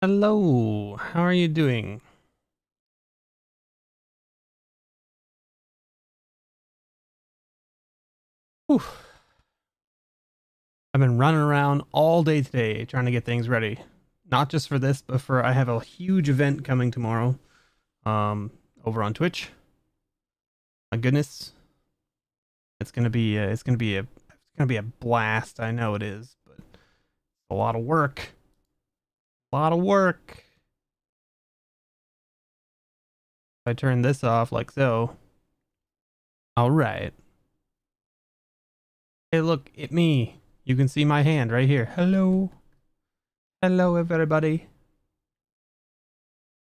Hello, how are you doing? Whew. I've been running around all day today trying to get things ready. Not just for this, but I have a huge event coming tomorrow. Over on Twitch. My goodness. It's gonna be a blast. I know it is, but a lot of work. A lot of work. If I turn this off like so. Alright. Hey look, it's me. You can see my hand right here. Hello. Hello everybody.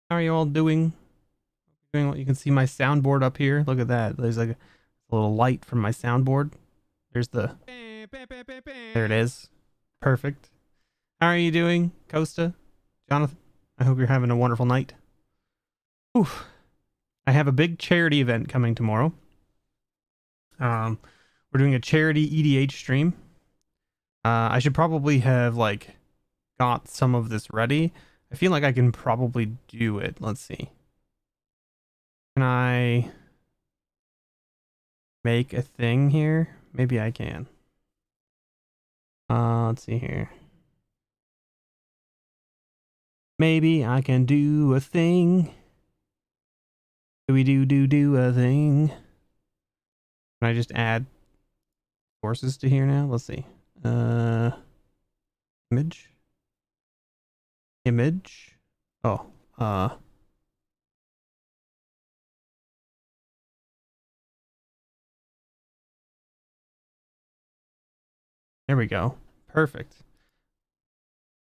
How are you all doing? You can see my soundboard up here. Look at that. There's like a little light from my soundboard. There's the... There it is. Perfect. How are you doing, Costa? Jonathan? I hope you're having a wonderful night. Oof. I have a big charity event coming tomorrow. We're doing a charity EDH stream. I should probably have like got some of this ready. I feel like I can probably do it. Let's see. Can I make a thing here? Maybe I can. Let's see here. Maybe I can do a thing. Do a thing? Can I just add sources to here now? Let's see. Image. Oh, there we go. Perfect.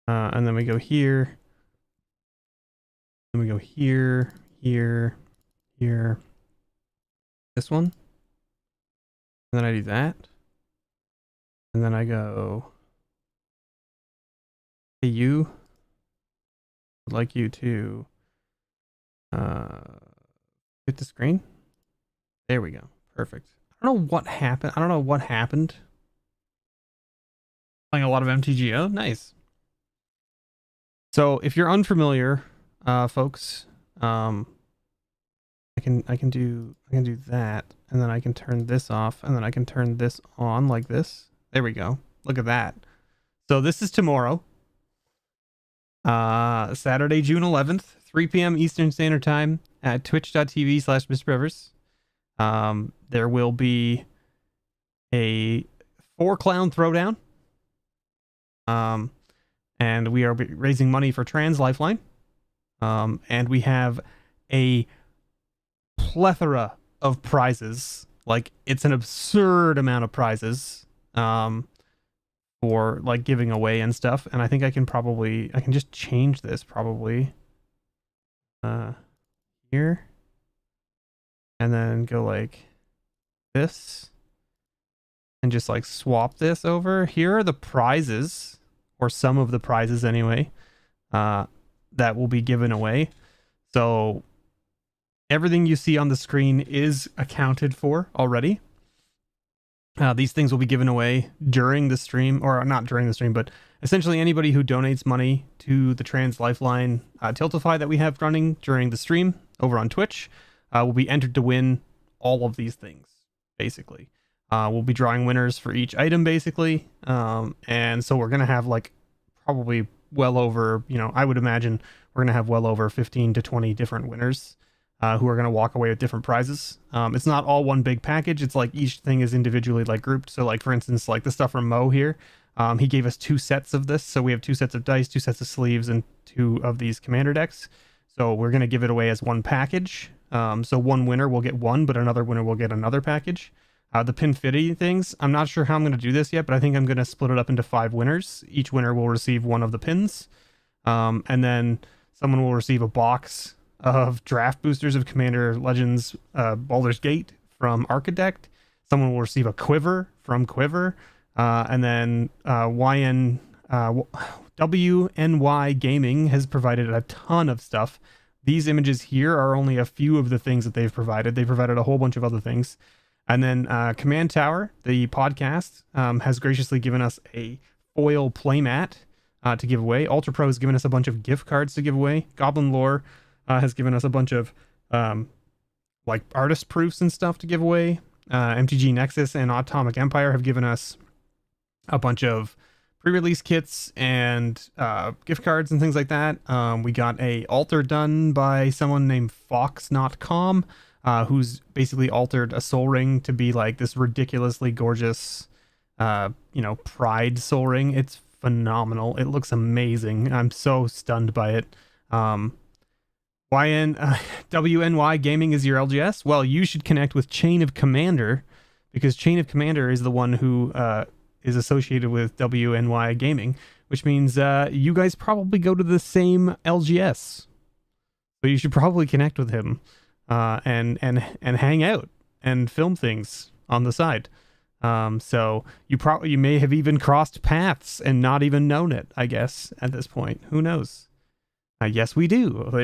And then we go here. Then we go here, here, here. This one. And then I do that. And then I go, hey, you. I'd like you to hit the screen. There we go. Perfect. I don't know what happened. Playing a lot of MTG. Oh, nice. So if you're unfamiliar, folks, I can do that, and then I can turn this off, and then I can turn this on like this. There we go. Look at that. So this is tomorrow, Saturday, June 11th, 3 p.m. Eastern Standard Time at twitch.tv/MrBevers. There will be a 4-clown throwdown. And we are raising money for Trans Lifeline. And we have a plethora of prizes. Like, it's an absurd amount of prizes for like giving away and stuff. And I think I can just change this probably here, and then go like this, and just like swap this over. Here are the prizes, or some of the prizes anyway, that will be given away. So everything you see on the screen is accounted for already. These things will be given away during the stream, or not during the stream, but essentially anybody who donates money to the Trans Lifeline Tiltify that we have running during the stream over on Twitch will be entered to win all of these things, basically. We'll be drawing winners for each item, basically. And so we're going to have like probably well over, I would imagine we're going to have well over 15 to 20 different winners who are going to walk away with different prizes. It's not all one big package. It's like each thing is individually like grouped. So like, for instance, like the stuff from Mo here, he gave us 2 sets of this. So we have 2 sets of dice, 2 sets of sleeves, and 2 of these commander decks. So we're going to give it away as one package. So one winner will get one, but another winner will get another package. The Pinfity things, I'm not sure how I'm going to do this yet, but I think I'm going to split it up into 5 winners. Each winner will receive one of the pins. And then someone will receive a box of draft boosters of Commander Legends Baldur's Gate from Architect. Someone will receive a quiver from Quiver. And then WNY Gaming has provided a ton of stuff. These images here are only a few of the things that they've provided. They provided a whole bunch of other things. And then Command Tower, the podcast, has graciously given us a foil playmat to give away. Ultra Pro has given us a bunch of gift cards to give away. Goblin Lore has given us a bunch of like artist proofs and stuff to give away. MTG Nexus and Atomic Empire have given us a bunch of pre-release kits and gift cards and things like that. We got a altar done by someone named Fox.com, who's basically altered a soul ring to be like this ridiculously gorgeous, pride soul ring. It's phenomenal. It looks amazing. I'm so stunned by it. WNY Gaming is your LGS. Well, you should connect with Chain of Commander, because Chain of Commander is the one who is associated with WNY Gaming, which means you guys probably go to the same LGS. So you should probably connect with him and hang out and film things on the side. So you may have even crossed paths and not even known it, I guess, at this point. Who knows? Yes, we do. So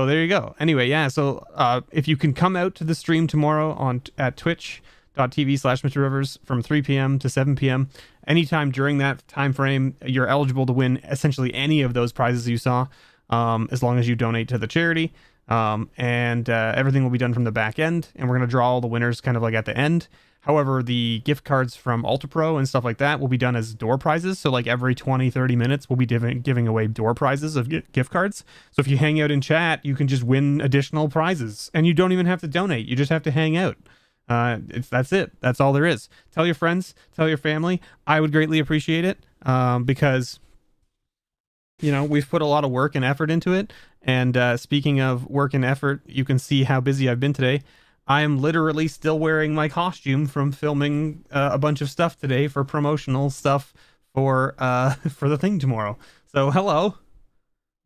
there you go. Anyway, yeah. So if you can come out to the stream tomorrow at twitch.tv/MrBevers from 3 p.m. to 7 p.m. anytime during that time frame, you're eligible to win essentially any of those prizes you saw, as long as you donate to the charity. And everything will be done from the back end, and we're going to draw all the winners kind of like at the end. However, the gift cards from Ultra Pro and stuff like that will be done as door prizes. So like every 20-30 minutes, we'll be giving away door prizes of gift cards. So if you hang out in chat, you can just win additional prizes, and you don't even have to donate. You just have to hang out. That's it. That's all there is. Tell your friends, tell your family. I would greatly appreciate it, because we've put a lot of work and effort into it. And speaking of work and effort, you can see how busy I've been today. I am literally still wearing my costume from filming a bunch of stuff today for promotional stuff for the thing tomorrow. So hello,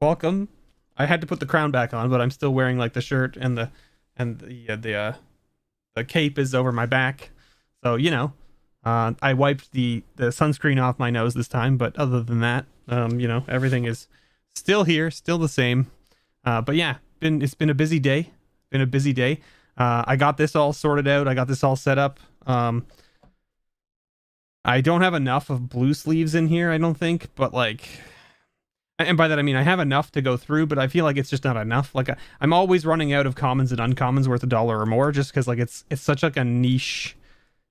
welcome. I had to put the crown back on, but I'm still wearing like the shirt and the cape is over my back. So I wiped the sunscreen off my nose this time, but other than that, everything is still here, still the same. But yeah, it's been a busy day. I got this all sorted out. I got this all set up. I don't have enough of blue sleeves in here, I don't think, but like, and by that I mean I have enough to go through, but I feel like it's just not enough. Like I'm always running out of commons and uncommons worth $1 or more, just because like it's such like a niche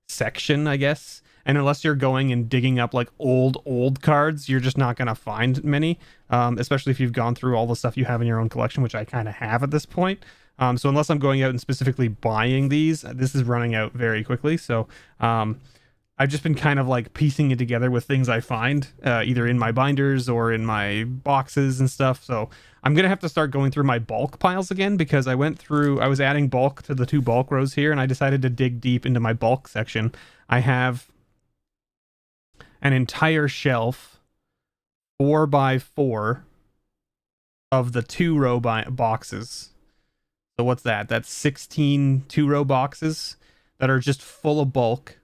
section, I guess. And unless you're going and digging up like old cards, you're just not gonna find many. Especially if you've gone through all the stuff you have in your own collection, which I kind of have at this point. So unless I'm going out and specifically buying these, this is running out very quickly. So I've just been kind of like piecing it together with things I find, either in my binders or in my boxes and stuff. So I'm going to have to start going through my bulk piles again, because I was adding bulk to the 2 bulk rows here, and I decided to dig deep into my bulk section. I have an entire shelf 4x4 of the 2-row boxes. So what's that? That's 16 2-row boxes that are just full of bulk.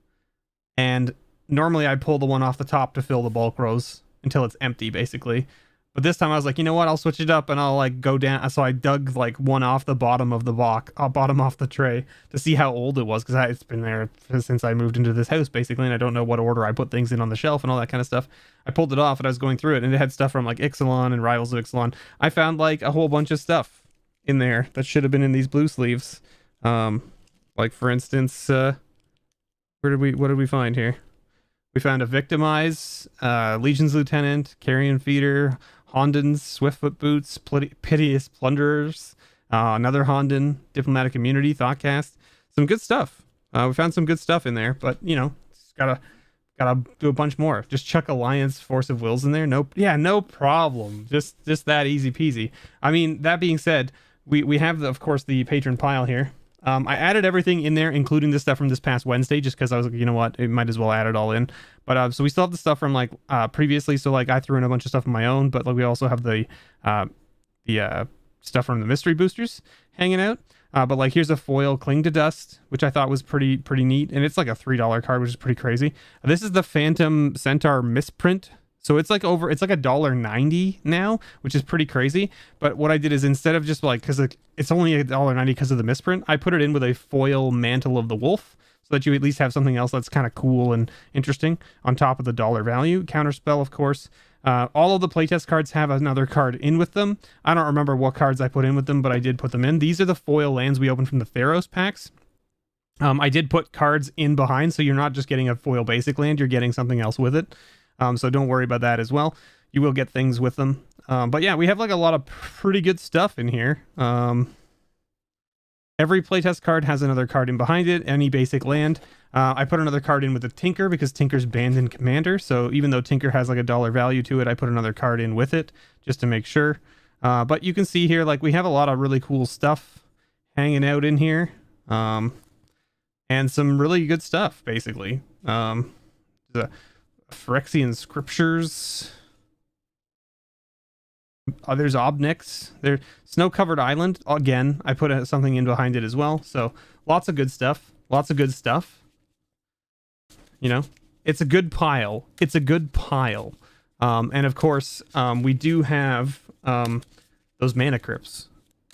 And normally I pull the one off the top to fill the bulk rows until it's empty, basically. But this time I was like, you know what? I'll switch it up and I'll like go down. So I dug like one off the bottom of the bottom off the tray to see how old it was, because it's been there since I moved into this house, basically, and I don't know what order I put things in on the shelf and all that kind of stuff. I pulled it off and I was going through it, and it had stuff from like Ixalan and Rivals of Ixalan. I found like a whole bunch of stuff in there that should have been in these blue sleeves. Like for instance, what did we find here? We found a Victimize, Legion's Lieutenant, Carrion Feeder, Hondens, Swiftfoot Boots, Piteous Plunderers, another Honden, Diplomatic Immunity, Thoughtcast. Some good stuff. We found some good stuff in there, but just gotta do a bunch more. Just chuck Alliance, Force of Wills in there. Nope. Yeah, no problem. Just that easy peasy. I mean, that being said, we have of course the patron pile here. I added everything in there, including the stuff from this past Wednesday, just because I was like, you know what, it might as well add it all in. But so we still have the stuff from like previously. So like I threw in a bunch of stuff of my own, but like we also have the stuff from the mystery boosters hanging out. But like here's a foil Cling to Dust, which I thought was pretty neat, and it's like a $3 card, which is pretty crazy. This is the Phantom Centaur misprint. So it's like $1.90 now, which is pretty crazy. But what I did is, instead of just like, because it's only $1.90 because of the misprint, I put it in with a foil Mantle of the Wolf. so that you at least have something else that's kind of cool and interesting on top of the dollar value. Counterspell, of course. All of the playtest cards have another card in with them. I don't remember what cards I put in with them, but I did put them in. These are the foil lands we opened from the Theros packs. I did put cards in behind, so you're not just getting a foil basic land, you're getting something else with it. So don't worry about that as well. You will get things with them. But yeah, we have like a lot of pretty good stuff in here. Every playtest card has another card in behind it, any basic land. I put another card in with the Tinker because Tinker's banned in Commander. So even though Tinker has like a dollar value to it, I put another card in with it just to make sure. But you can see here, like we have a lot of really cool stuff hanging out in here. And some really good stuff, basically. The Phyrexian Scriptures. There's Obnix. There's Snow-Covered Island. Again, I put something in behind it as well. So lots of good stuff. Lots of good stuff. You know, it's a good pile. It's a good pile. And of course, we do have those Mana Crypts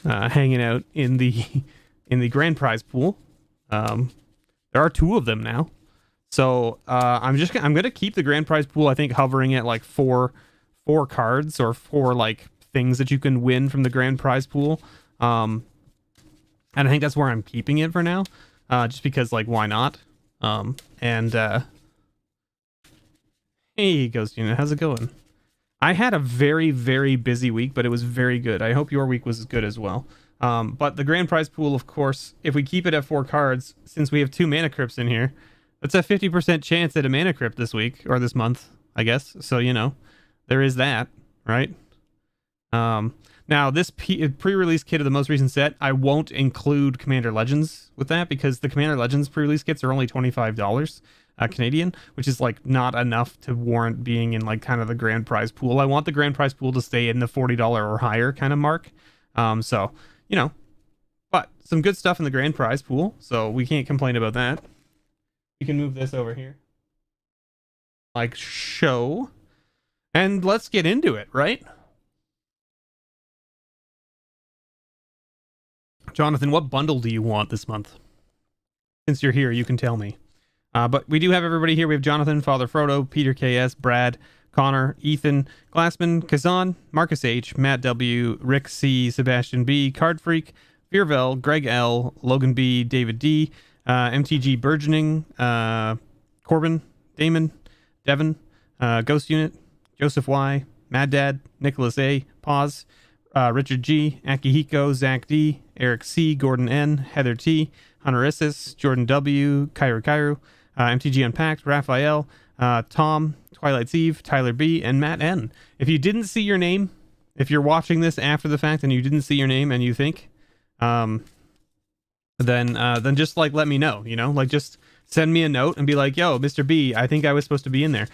hanging out in the grand prize pool. There are 2 of them now. So I'm gonna keep the grand prize pool, I think, hovering at like four cards or 4 like things that you can win from the grand prize pool. And I think that's where I'm keeping it for now. Just because, like, why not? Hey, Ghost Unit, how's it going? I had a very, very busy week, but it was very good. I hope your week was good as well. But the grand prize pool, of course, if we keep it at 4 cards, since we have 2 Mana Crypts in here, that's a 50% chance at a Mana Crypt this week, or this month, I guess. So, you know, there is that, right? Now, this pre-release kit of the most recent set, I won't include Commander Legends with that because the Commander Legends pre-release kits are only $25 Canadian, which is like not enough to warrant being in like kind of the grand prize pool. I want the grand prize pool to stay in the $40 or higher kind of mark. So, you know, but some good stuff in the grand prize pool, so we can't complain about that. We can move this over here. Like show. And let's get into it, right? Jonathan, what bundle do you want this month? Since you're here, you can tell me. But we do have everybody here. We have Jonathan, Father Frodo, Peter KS, Brad, Connor, Ethan, Glassman, Kazan, Marcus H, Matt W, Rick C, Sebastian B, Card Freak, Veervel, Greg L, Logan B, David D, MTG Burgeoning, Corbin, Damon, Devin, Ghost Unit, Joseph Y, Mad Dad, Nicholas A, Pause, Richard G, Akihiko, Zach D, Eric C, Gordon N, Heather T, Hunter Issis, Jordan W, Kairu, MTG Unpacked, Raphael, Tom, Twilight's Eve, Tyler B, and Matt N. If you didn't see your name, if you're watching this after the fact and you didn't see your name and you think, then just like let me know, you know, like just send me a note and be like, yo, Mr. B, I think I was supposed to be in there.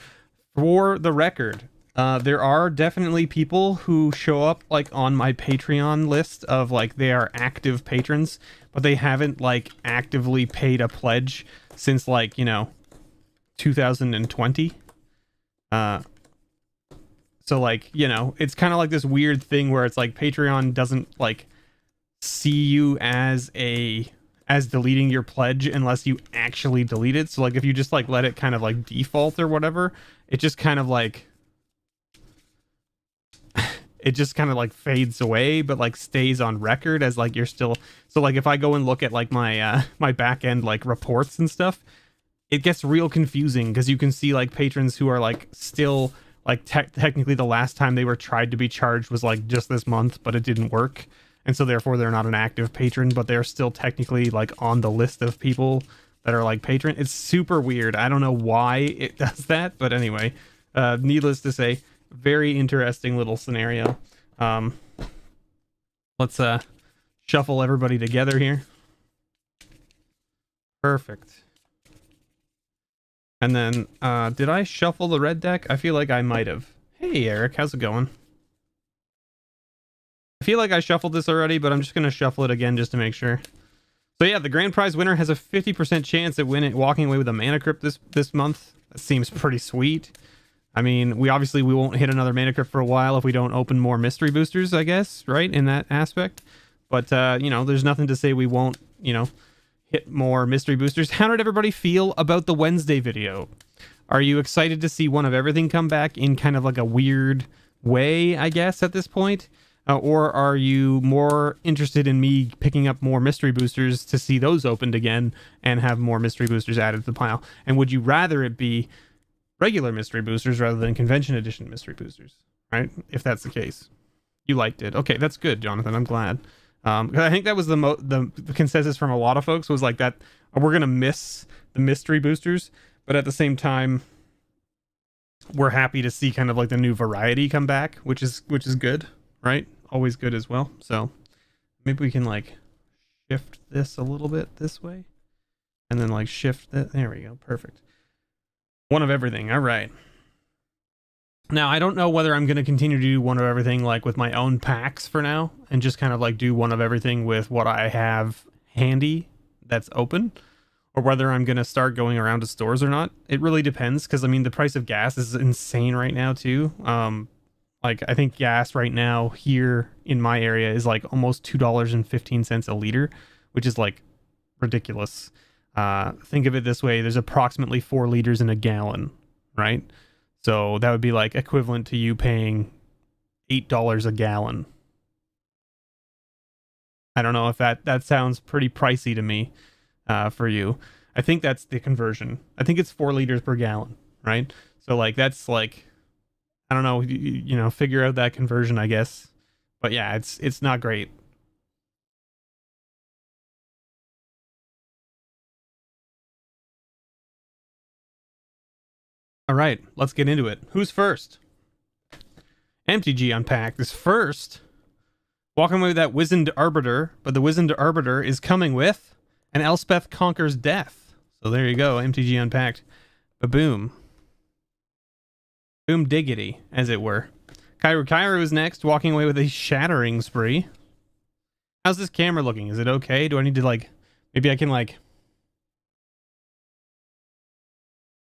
For the record, there are definitely people who show up like on my Patreon list of like they are active patrons, but they haven't like actively paid a pledge since like, you know, 2020. So like, you know, it's kind of like this weird thing where it's like Patreon doesn't like see you as deleting your pledge unless you actually delete it. So like if you just like let it kind of like default or whatever, it just kind of like it just kind of like fades away, but like stays on record as like you're still. So like if I go and look at like my my back end like reports and stuff, it gets real confusing because you can see like patrons who are like still like technically the last time they were tried to be charged was like just this month, but it didn't work, and so therefore they're not an active patron, but they're still technically like on the list of people that are like patron. It's super weird. I don't know why it does that, but anyway, needless to say, very interesting little scenario. Let's shuffle everybody together here. Perfect. And then did I shuffle the red deck? I feel like I might have. Hey Eric, how's it going? I feel like I shuffled this already, but I'm just gonna shuffle it again just to make sure. So yeah, the grand prize winner has a 50% chance at walking away with a Mana Crypt this month. That seems pretty sweet. I mean, we won't hit another Mana Crypt for a while if we don't open more mystery boosters, I guess, right, in that aspect. But, you know, there's nothing to say we won't, you know, hit more mystery boosters. How did everybody feel about the Wednesday video? Are you excited to see One of Everything come back in kind of like a weird way, I guess, at this point? Or are you more interested in me picking up more mystery boosters to see those opened again and have more mystery boosters added to the pile? And would you rather it be regular mystery boosters rather than convention edition mystery boosters, right? If that's the case. You liked it. Okay, that's good, Jonathan. I'm glad. I think that was the consensus from a lot of folks was like that we're going to miss the mystery boosters, but at the same time, we're happy to see kind of like the new variety come back, which is good, right? Always good as well. So maybe we can like shift this a little bit this way and then like shift that. There we go. Perfect. One of Everything. All right. Now, I don't know whether I'm going to continue to do One of Everything like with my own packs for now and just kind of like do One of Everything with what I have handy that's open, or whether I'm going to start going around to stores or not. It really depends, because I mean the price of gas is insane right now too. Like I think gas right now here in my area is like almost $2.15 a liter, which is like ridiculous. Think of it this way, there's approximately 4 liters in a gallon, right? So that would be like equivalent to you paying $8 a gallon. I don't know if that sounds pretty pricey to me for you. I think that's the conversion. I think it's 4 liters per gallon, right? So like that's like, I don't know, you know, figure out that conversion, I guess. But yeah, it's not great. All right, let's get into it. Who's first? MTG Unpacked is first. Walking away with that Wizened Arbiter, but the Wizened Arbiter is coming with an Elspeth Conquers Death. So there you go, MTG Unpacked. Ba-boom. Boom diggity, as it were. Kairu is next, walking away with a Shattering Spree. How's this camera looking? Is it okay? Do I need to like, maybe I can like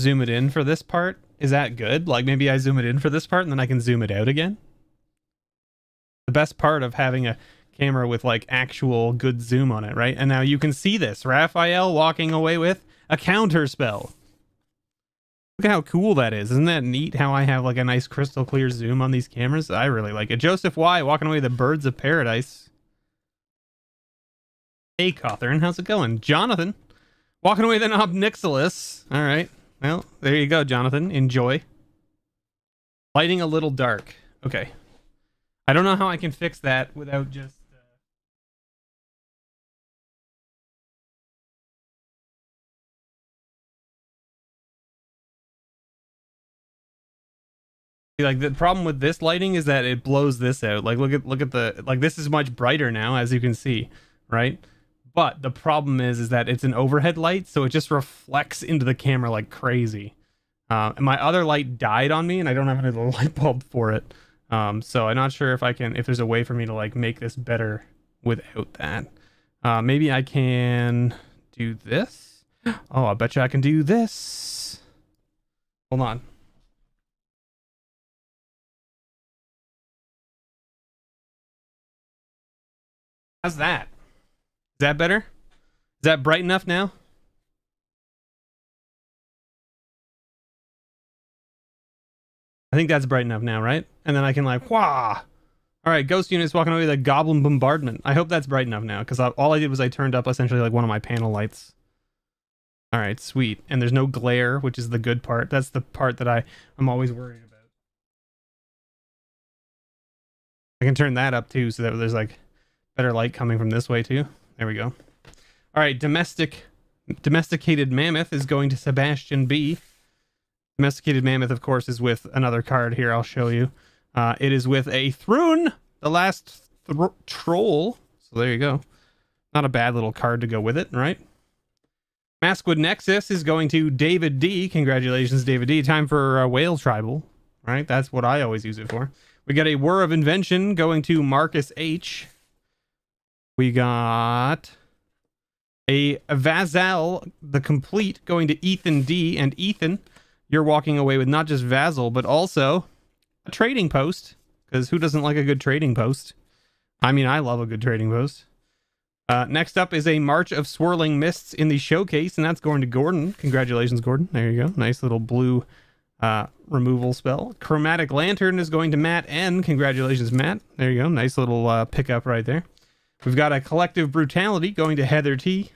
zoom it in for this part? Is that good? Like maybe I zoom it in for this part and then I can zoom it out again? The best part of having a camera with like actual good zoom on it, right? And now you can see this. Raphael walking away with a counter spell. Look at how cool that is. Isn't that neat how I have like a nice crystal clear zoom on these cameras? I really like it. Joseph Y walking away with the Birds of Paradise. Hey, Cawthorn, how's it going? Jonathan walking away with an Obnixilis. All right. Well, there you go, Jonathan. Enjoy. Lighting a little dark. Okay. I don't know how I can fix that without just... Like the problem with this lighting is that it blows this out. Like look at the, like this is much brighter now, as you can see, right? But the problem is that it's an overhead light, so it just reflects into the camera like crazy. And my other light died on me, and I don't have another light bulb for it. So I'm not sure if there's a way for me to like make this better without that. Maybe I can do this. Oh, I bet you I can do this. Hold on. How's that? Is that better? Is that bright enough now? I think that's bright enough now, right? And then I can like, wah! Alright, Ghost Unit's walking away with a Goblin Bombardment. I hope that's bright enough now, because all I did was I turned up essentially like one of my panel lights. Alright, sweet. And there's no glare, which is the good part. That's the part that I'm always worried about. I can turn that up too, so that there's like better light coming from this way too. There we go. Alright, Domesticated Mammoth is going to Sebastian B. Domesticated Mammoth, of course, is with another card here. I'll show you. It is with a Thrun, the last troll. So there you go. Not a bad little card to go with it, right? Maskwood Nexus is going to David D. Congratulations, David D. Time for Whale Tribal, right? That's what I always use it for. We got a Whir of Invention going to Marcus H. We got a Vassal, the Complete, going to Ethan D. And Ethan, you're walking away with not just Vassal, but also a Trading Post. Because who doesn't like a good Trading Post? I mean, I love a good Trading Post. Next up is a March of Swirling Mists in the showcase, and that's going to Gordon. Congratulations, Gordon. There you go. Nice little blue removal spell. Chromatic Lantern is going to Matt N. Congratulations, Matt. There you go. Nice little pickup right there. We've got a Collective Brutality going to Heather T.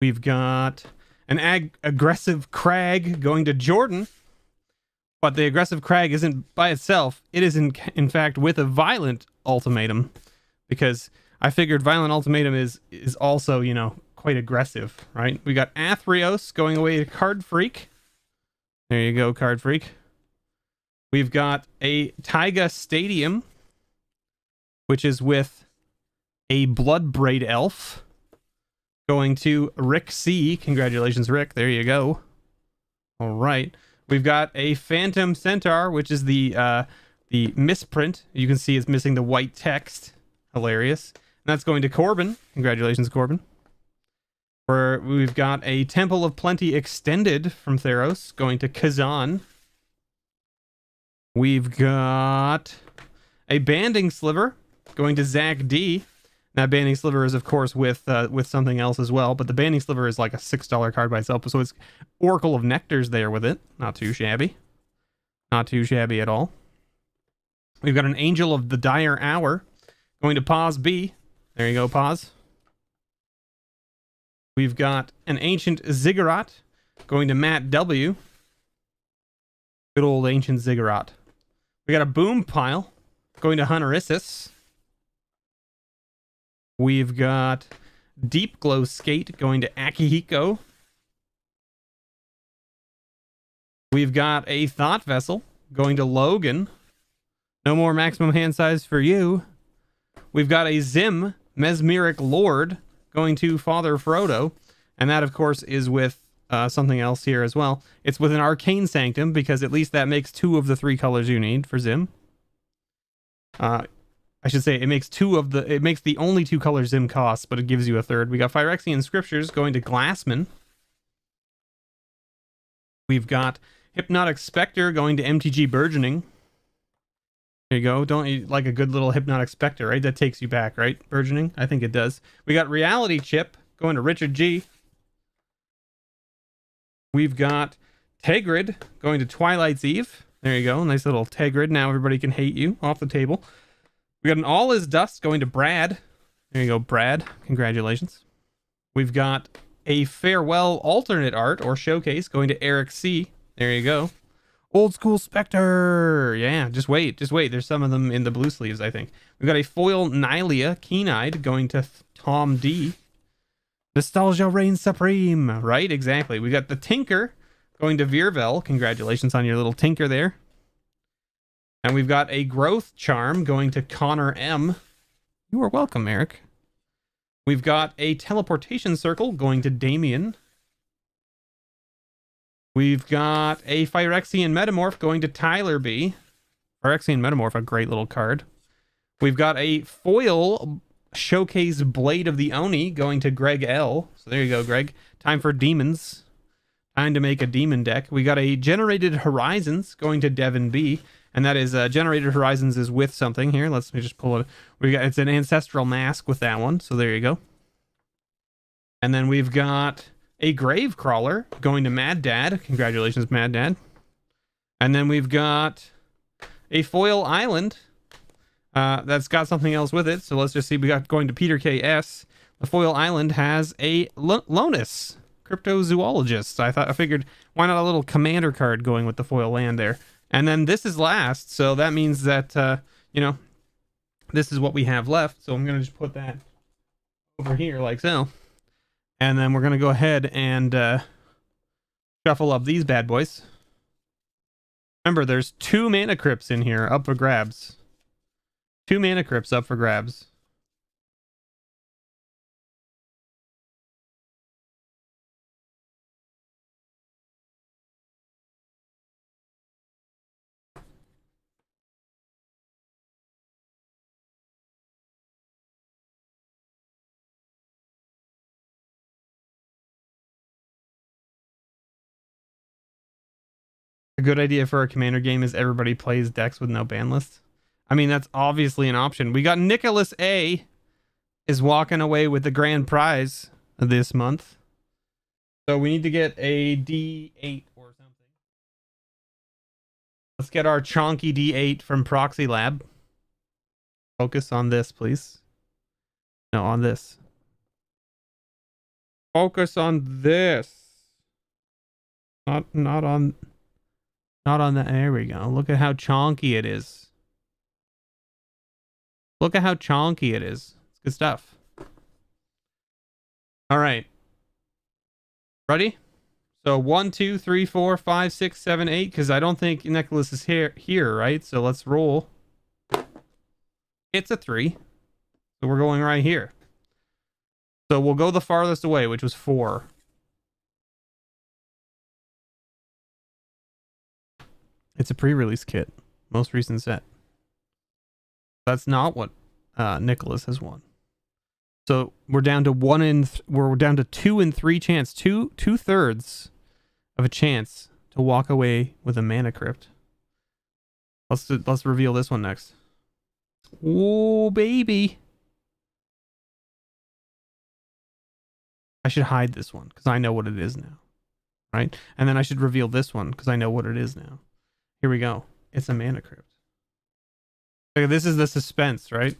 We've got an Aggressive Crag going to Jordan. But the Aggressive Crag isn't by itself. It is in fact with a Violent Ultimatum. Because I figured Violent Ultimatum is also, you know, quite aggressive, right? We got Athreos going away to Card Freak. There you go, Card Freak. We've got a Taiga Stadium, which is with a Bloodbraid Elf going to Rick C. Congratulations, Rick. There you go. All right. We've got a Phantom Centaur, which is the misprint. You can see it's missing the white text. Hilarious. And that's going to Corbin. Congratulations, Corbin. We've got a Temple of Plenty Extended from Theros going to Kazan. We've got a Banding Sliver going to Zach D. That Banding Sliver is, of course, with something else as well, but the Banding Sliver is like a $6 card by itself, so it's Oracle of Nectars there with it. Not too shabby. Not too shabby at all. We've got an Angel of the Dire Hour going to Paz B. There you go, Paz. We've got an Ancient Ziggurat going to Matt W. Good old Ancient Ziggurat. We got a Boom Pile going to Hunterissus. We've got Deep Glow Skate going to Akihiko. We've got a Thought Vessel going to Logan. No more maximum hand size for you. We've got a Zim Mesmeric Lord going to Father Frodo. And that, of course, is with something else here as well. It's with an Arcane Sanctum, because at least that makes 2 of the 3 colors you need for Zim. I should say it makes the only 2 colors Zim costs, but it gives you a third. We got Phyrexian Scriptures going to Glassman. We've got Hypnotic Spectre going to MTG Burgeoning. There you go. Don't you like a good little Hypnotic Spectre, right? That takes you back, right? Burgeoning? I think it does. We got Reality Chip going to Richard G. We've got Tegrid going to Twilight's Eve. There you go. Nice little Tegrid. Now everybody can hate you off the table. We got an All Is Dust going to Brad. There you go, Brad. Congratulations. We've got a Farewell Alternate Art or Showcase going to Eric C. There you go. Old School Spectre. Yeah, just wait. There's some of them in the blue sleeves, I think. We've got a Foil Nylea Keen-Eyed going to Tom D. Nostalgia reigns supreme. Right, exactly. We got the Tinker going to Virvel. Congratulations on your little Tinker there. And we've got a Growth Charm going to Connor M. You are welcome, Eric. We've got a Teleportation Circle going to Damien. We've got a Phyrexian Metamorph going to Tyler B. Phyrexian Metamorph, a great little card. We've got a Foil Showcase Blade of the Oni going to Greg L. So there you go, Greg. Time for demons. Time to make a demon deck. We got a Generated Horizons going to Devin B. And that is Generated Horizons is with something here. Let's just pull it. It's an Ancestral Mask with that one. So there you go. And then we've got a Grave Crawler going to Mad Dad. Congratulations, Mad Dad. And then we've got a Foil Island that's got something else with it. So let's just see. We got going to Peter KS. The Foil Island has a Lonus, Cryptozoologist. I figured, why not a little commander card going with the foil land there? And then this is last, so that means that, this is what we have left. So I'm going to just put that over here like so. And then we're going to go ahead and shuffle up these bad boys. Remember, there's 2 Mana Crypts in here up for grabs. 2 Mana Crypts up for grabs. A good idea for a commander game is everybody plays decks with no ban lists. I mean, that's obviously an option. We got Nicholas A. is walking away with the grand prize this month. So we need to get a D8 or something. Let's get our chonky D8 from Proxy Lab. Focus on this, please. No, on this. Focus on this. Not on that. There we go. Look at how chonky it is. Look at how chonky it is. It's good stuff. All right. Ready? So 1, 2, 3, 4, 5, 6, 7, 8. Because I don't think Nicholas is here, right? So let's roll. It's a 3. So we're going right here. So we'll go the farthest away, which was 4. It's a pre-release kit. Most recent set. That's not what Nicholas has won. So we're down to we're down to 2 and 3 chance. 2/3 of a chance to walk away with a mana crypt. Let's reveal this one next. Oh baby. I should hide this one because I know what it is now. Right? And then I should reveal this one because I know what it is now. Here we go. It's a mana crypt. Okay, this is the suspense, right?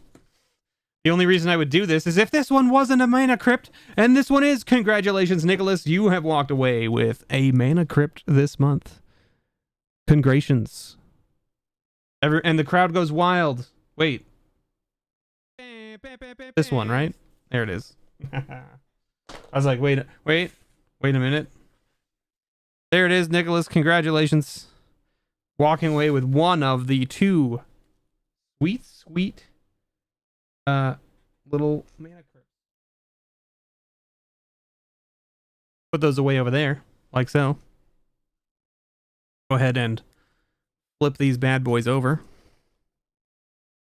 The only reason I would do this is if this one wasn't a mana crypt, and this one is. Congratulations, Nicholas. You have walked away with a mana crypt this month. Congratulations. And the crowd goes wild. Wait. This one, right? There it is. I was like, wait a minute. There it is, Nicholas. Congratulations. Walking away with one of the 2 sweet little mana crypts. Put those away over there, like so. Go ahead and flip these bad boys over.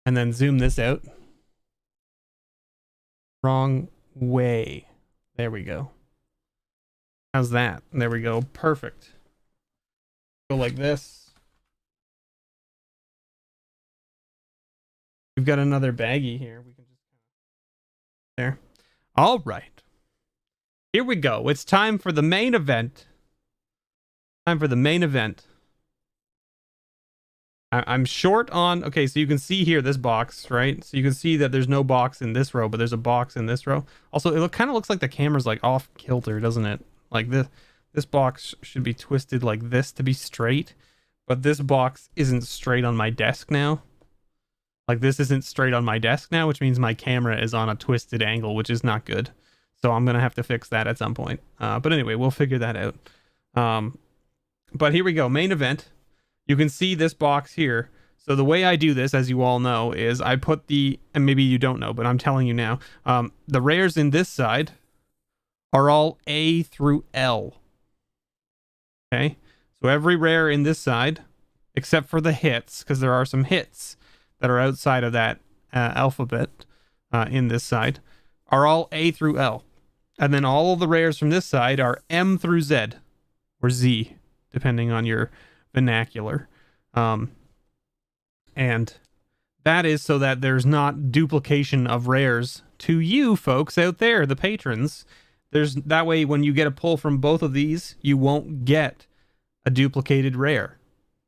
And then zoom this out. Wrong way. There we go. How's that? There we go. Perfect. Go like this. We've got another baggie here. We can just there. All right. Here we go. It's time for the main event. I'm short on... Okay, so you can see here this box, right? So you can see that there's no box in this row, but there's a box in this row. Also, it kind of looks like the camera's like off kilter, doesn't it? Like this box should be twisted like this to be straight, but this box isn't straight on my desk now. Like this isn't straight on my desk now, which means my camera is on a twisted angle, which is not good. So I'm going to have to fix that at some point. But anyway, we'll figure that out. But here we go. Main event. You can see this box here. So the way I do this, as you all know, is I put and maybe you don't know, but I'm telling you now, the rares in this side are all A through L. Okay? So every rare in this side, except for the hits, because there are some hits that are outside of that alphabet in this side, are all A through L. And then all of the rares from this side are M through Z, or Z, depending on your vernacular. And that is so that there's not duplication of rares to you folks out there, the patrons. That way when you get a pull from both of these, you won't get a duplicated rare.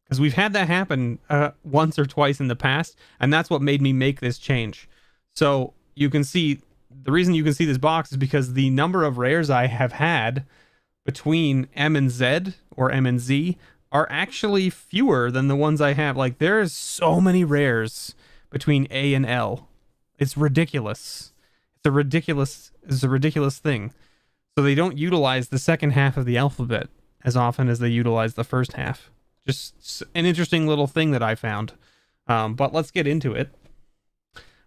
Because we've had that happen once or twice in the past, and that's what made me make this change. So you can see, the reason you can see this box is because the number of rares I have had between M and Z, or M and Z, are actually fewer than the ones I have. Like, there's so many rares between A and L. It's ridiculous. It's a ridiculous thing. So they don't utilize the second half of the alphabet as often as they utilize the first half. Just an interesting little thing that I found. But let's get into it.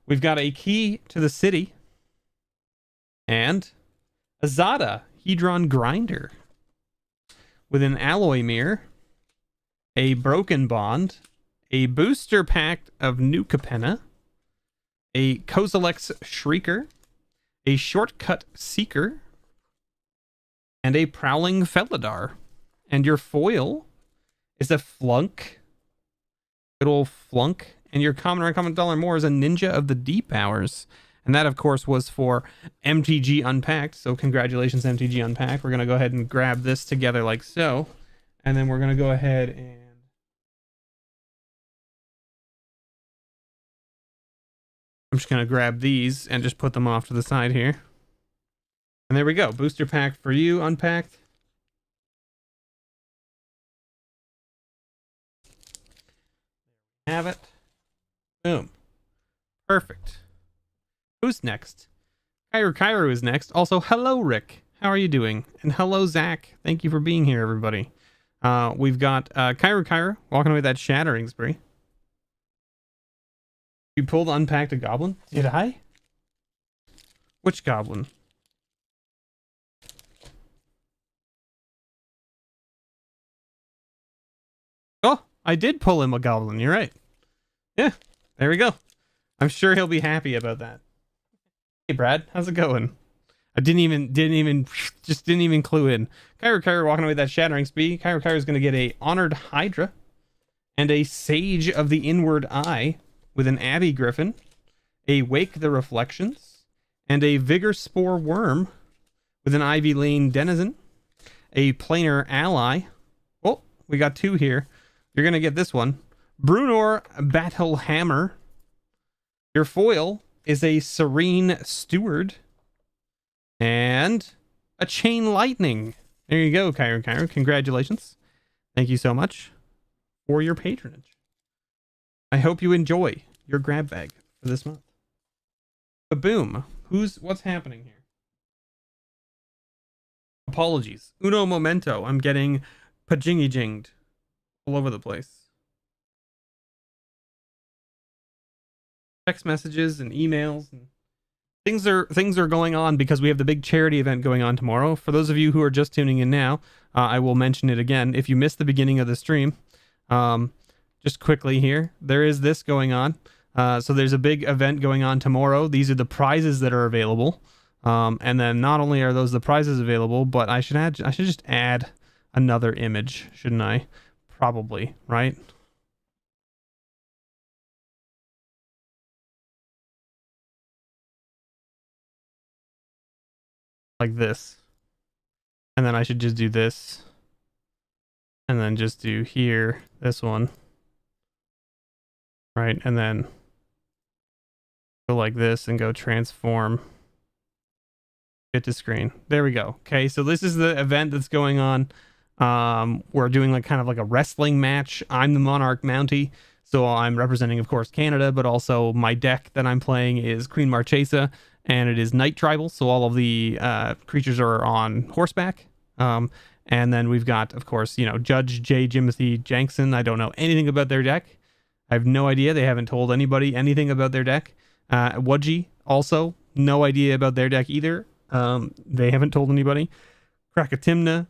We've got a key to the city. And a Zada Hedron Grinder. With an alloy mirror. A broken bond. A booster pack of New Capenna. A Kozilek's Shrieker. A Shortcut Seeker. And a Prowling Felidar. And your foil is a Flunk. Good old Flunk. And your common or uncommon dollar more is a Ninja of the Deep Hours. And that, of course, was for MTG Unpacked. So congratulations, MTG Unpacked. We're going to go ahead and grab this together like so. And then we're going to go ahead and... I'm just going to grab these and just put them off to the side here. And there we go. Booster pack for you, Unpacked. Have it. Boom. Perfect. Who's next? Kairu is next. Also, hello, Rick. How are you doing? And hello, Zach. Thank you for being here, everybody. We've got Kairu walking away with that Shattering Spree. You pulled Unpacked a goblin? Did I? Which goblin? Oh, I did pull him a goblin. You're right. Yeah, there we go. I'm sure he'll be happy about that. Hey, Brad, how's it going? I didn't even clue in. Kairu walking away with that Shattering Spree. Kairu is going to get a Honored Hydra and a Sage of the Inward Eye with an Abbey Griffin, a Wake the Reflections, and a Vigor Spore Worm with an Ivy Lane Denizen, a Planar Ally. Oh, we got two here. You're going to get this one. Brunor Battle Hammer. Your foil is a Serene Steward and a Chain Lightning. There you go, Kairu. Congratulations. Thank you so much for your patronage. I hope you enjoy your grab bag for this month. But boom. What's happening here? Apologies. Uno momento. I'm getting pajingy-jinged all over the place. Text messages and emails and things are going on because we have the big charity event going on tomorrow. For those of you who are just tuning in now, I will mention it again. If you missed the beginning of the stream, just quickly here, there is this going on. So there's a big event going on tomorrow. These are the prizes that are available. And then not only are those the prizes available, but I should just add another image, shouldn't I? Probably, right? Like this. And then I should just do this. And then just do here, this one. Right, and then go like this and go transform. Get to screen. There we go. Okay, so this is the event that's going on. We're doing like kind of like a wrestling match. I'm the Monarch Mountie, so I'm representing, of course, Canada, but also my deck that I'm playing is Queen Marchesa, and it is Night Tribal, so all of the creatures are on horseback. And then we've got, of course, Judge J. Jimothy Jankson. I don't know anything about their deck. I have no idea. They haven't told anybody anything about their deck. Wudgie, also, no idea about their deck either. They haven't told anybody. Krakatimna,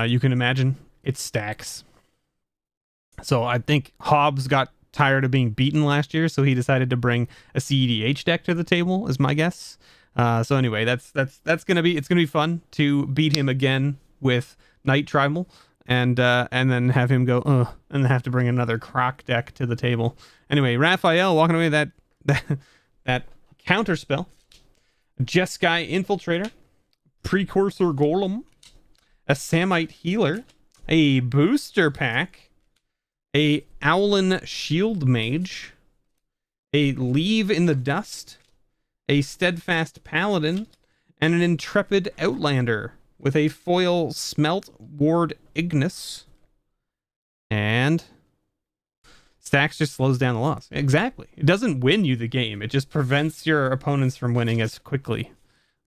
you can imagine, it stacks. So I think Hobbs got tired of being beaten last year, so he decided to bring a CEDH deck to the table, is my guess. So anyway, it's gonna be fun to beat him again with Night Tribal. And then have him go, and then have to bring another Croc deck to the table. Anyway, Raphael walking away with that counter spell. Jeskai Infiltrator, Precursor Golem, a Samite Healer, a Booster Pack, a Owlin Shield Mage, a Leave in the Dust, a Steadfast Paladin, and an Intrepid Outlander with a foil Smelt Ward Ignis. And stacks just slows down the loss. Exactly. It doesn't win you the game. It just prevents your opponents from winning as quickly.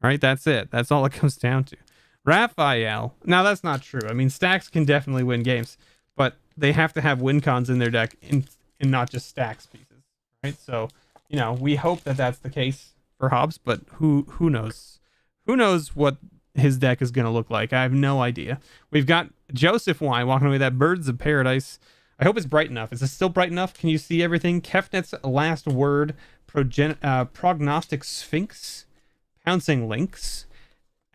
All right, that's it. That's all it comes down to. Raphael. Now, that's not true. I mean, stacks can definitely win games, but they have to have win cons in their deck and not just stacks pieces. Right? So, we hope that that's the case for Hobbs, but who knows? Who knows what his deck is going to look like? I have no idea. We've got Joseph Y walking away with that Birds of Paradise. I hope it's bright enough. Is it still bright enough? Can you see everything? Kefnet's Last Word, Prognostic Sphinx, Pouncing Lynx,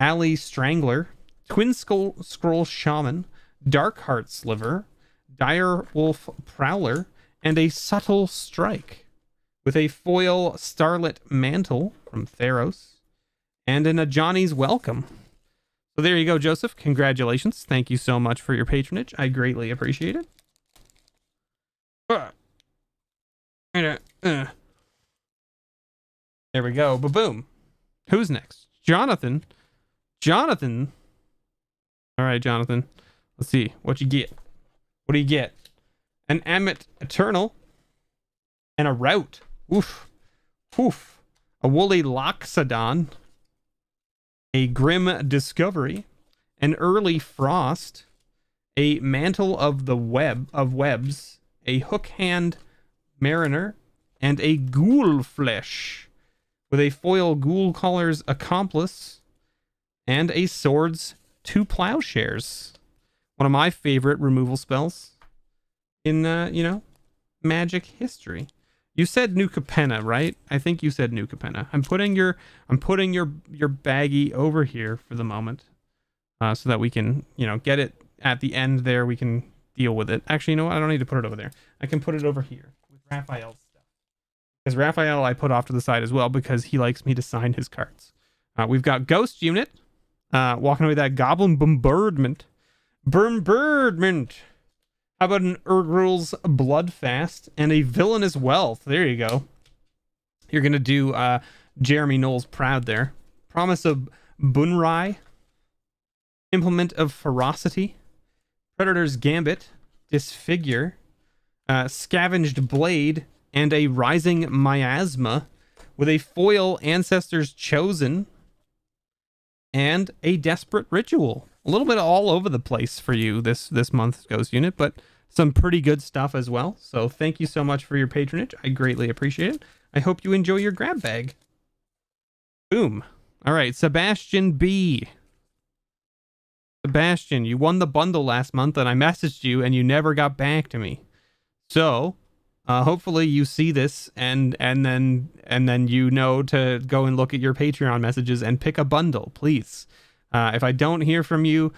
Alley Strangler, Twin Scroll Shaman, Darkheart Sliver, Dire Wolf Prowler, and a Subtle Strike with a foil Starlit Mantle from Theros, and a Johnny's Welcome. So there you go, Joseph. Congratulations. Thank you so much for your patronage. I greatly appreciate it. There we go. Ba-boom. Who's next? Jonathan. Jonathan. All right, Jonathan. Let's see what you get. What do you get? An Amit Eternal and a Route. Oof. Oof. A Woolly Loxodon. A Grim Discovery. An Early Frost. A Mantle of the Webs. A Hook Hand Mariner. And a Ghoul Flesh. With a foil Ghoul Caller's Accomplice. And a Swords 2 Plowshares. One of my favorite removal spells in, Magic history. You said New Capenna, right? I think you said New Capenna. I'm putting your baggie over here for the moment, so that we can, get it at the end there. We can deal with it. Actually, you know what? I don't need to put it over there. I can put it over here with Raphael's stuff. Because Raphael I put off to the side as well because he likes me to sign his cards. We've got Ghost Unit, walking away with that Goblin Bombardment. How about an Urgrul's Bloodfast and a Villainous Wealth? There you go. You're going to do Jeremy Knowles proud there. Promise of Bunrai. Implement of Ferocity. Predator's Gambit. Disfigure. Scavenged Blade. And a Rising Miasma. With a foil Ancestors Chosen. And a Desperate Ritual. A little bit all over the place for you this month's Ghost Unit, but some pretty good stuff as well. So thank you so much for your patronage. I greatly appreciate it. I hope you enjoy your grab bag. Boom. All right, Sebastian B. Sebastian, you won the bundle last month, and I messaged you, and you never got back to me. So hopefully you see this, and then you know to go and look at your Patreon messages and pick a bundle, please. If I don't hear from you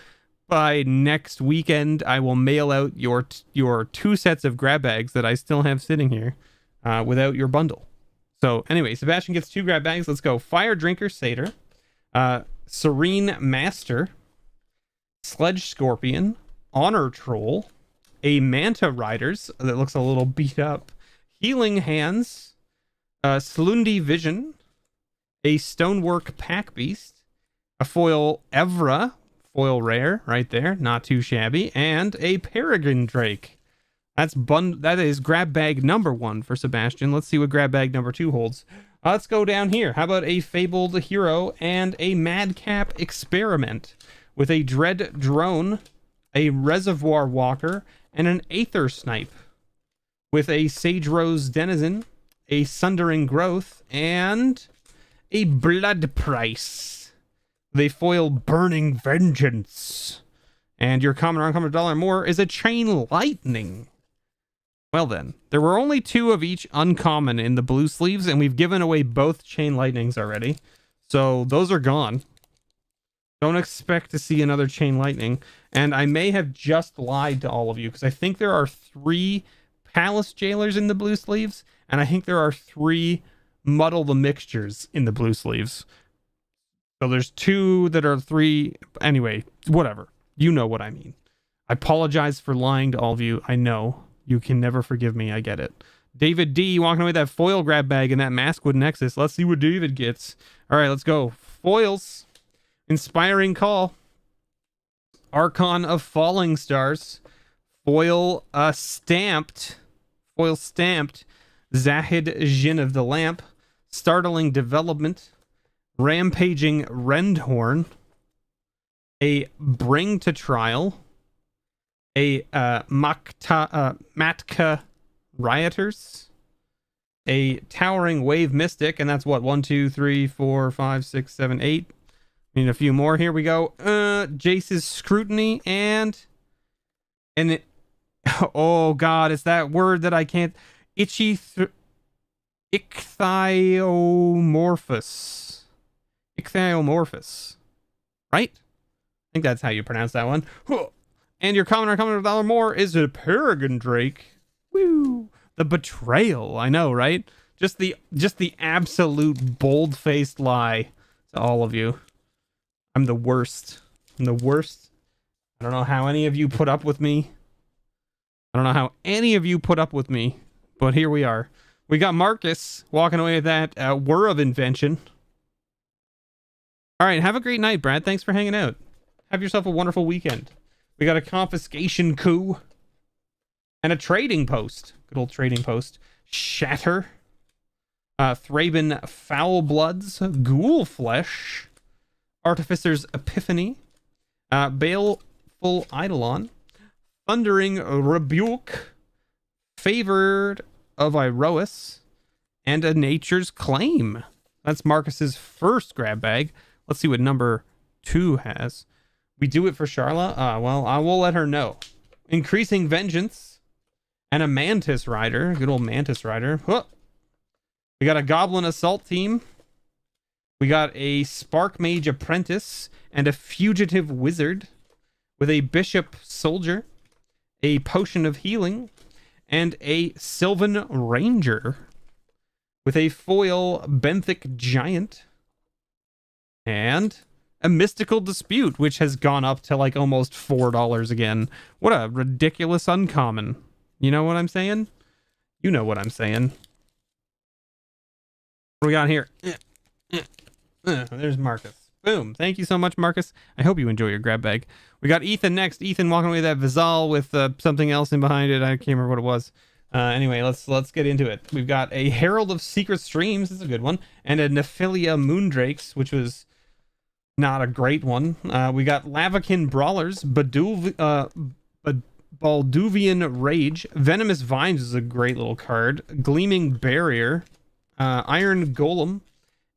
by next weekend, I will mail out your 2 sets of grab bags that I still have sitting here without your bundle. So anyway, Sebastian gets 2 grab bags. Let's go. Fire Drinker Satyr, Serene Master, Sledge Scorpion, Honor Troll, a Manta Riders that looks a little beat up, Healing Hands, Slundi Vision, a Stonework Pack Beast, a foil Evra, foil rare right there, not too shabby, and a Peregrine Drake. That is grab bag number 1 for Sebastian. Let's see what grab bag number 2 holds. Let's go down here. How about a Fabled Hero and a Madcap Experiment with a Dread Drone, a Reservoir Walker, and an Aether Snipe with a Sage Rose Denizen, a Sundering Growth, and a Blood Price. They foil Burning Vengeance. And your common or uncommon $1 more is a Chain Lightning. Well then, there were only 2 of each uncommon in the blue sleeves, and we've given away both Chain Lightnings already. So those are gone. Don't expect to see another Chain Lightning. And I may have just lied to all of you, because I think there are 3 Palace Jailers in the blue sleeves, and I think there are 3 Muddle the Mixtures in the blue sleeves. So there's 2 that are 3. Anyway, whatever. You know what I mean. I apologize for lying to all of you. I know. You can never forgive me. I get it. David D. walking away with that foil grab bag and that Maskwood Nexus. Let's see what David gets. All right, let's go. Foils. Inspiring Call. Archon of Falling Stars. Foil stamped. Zahid Jin of the Lamp. Startling Development. Rampaging Rendhorn, a Bring to Trial, a Matka Rioters, a Towering Wave Mystic, and that's what, 1, 2, 3, 4, 5, 6, 7, 8. We need a few more. Here we go. Jace's Scrutiny, and oh god, it's that word that I can't. Ichthyomorphous. Right? I think that's how you pronounce that one. And your common or uncommon $1 more is a Peregrine Drake. Woo! The Betrayal. I know, right? Just the absolute bold-faced lie to all of you. I'm the worst. I'm the worst. I don't know how any of you put up with me. I don't know how any of you put up with me, but here we are. We got Marcus walking away with that whir of invention. All right, have a great night, Brad. Thanks for hanging out. Have yourself a wonderful weekend. We got a confiscation coup and a trading post. Good old trading post. Shatter. Thraben Foulbloods. Ghoul Flesh. Artificer's Epiphany. Baleful Eidolon. Thundering Rebuke. Favored of Iroas. And a Nature's Claim. That's Marcus's first grab bag. Let's see what number 2 has. We do it for Charla? Well, I will let her know. Increasing Vengeance. And a Mantis Rider. Good old Mantis Rider. Huh. We got a Goblin Assault Team. We got a Spark Mage Apprentice. And a Fugitive Wizard. With a Bishop Soldier. A Potion of Healing. And a Sylvan Ranger. With a foil Benthic Giant. And a Mystical Dispute, which has gone up to like almost $4 again. What a ridiculous uncommon. You know what I'm saying? You know what I'm saying. What do we got here? There's Marcus. Boom. Thank you so much, Marcus. I hope you enjoy your grab bag. We got Ethan next. Ethan walking away with that Vizal with something else in behind it. I can't remember what it was. Anyway, let's get into it. We've got a Herald of Secret Streams. This is a good one. And a Nephilia Moondrakes, which was not a great one. We got Lavakin Brawlers, Balduvian Rage, Venomous Vines is a great little card, Gleaming Barrier, Iron Golem,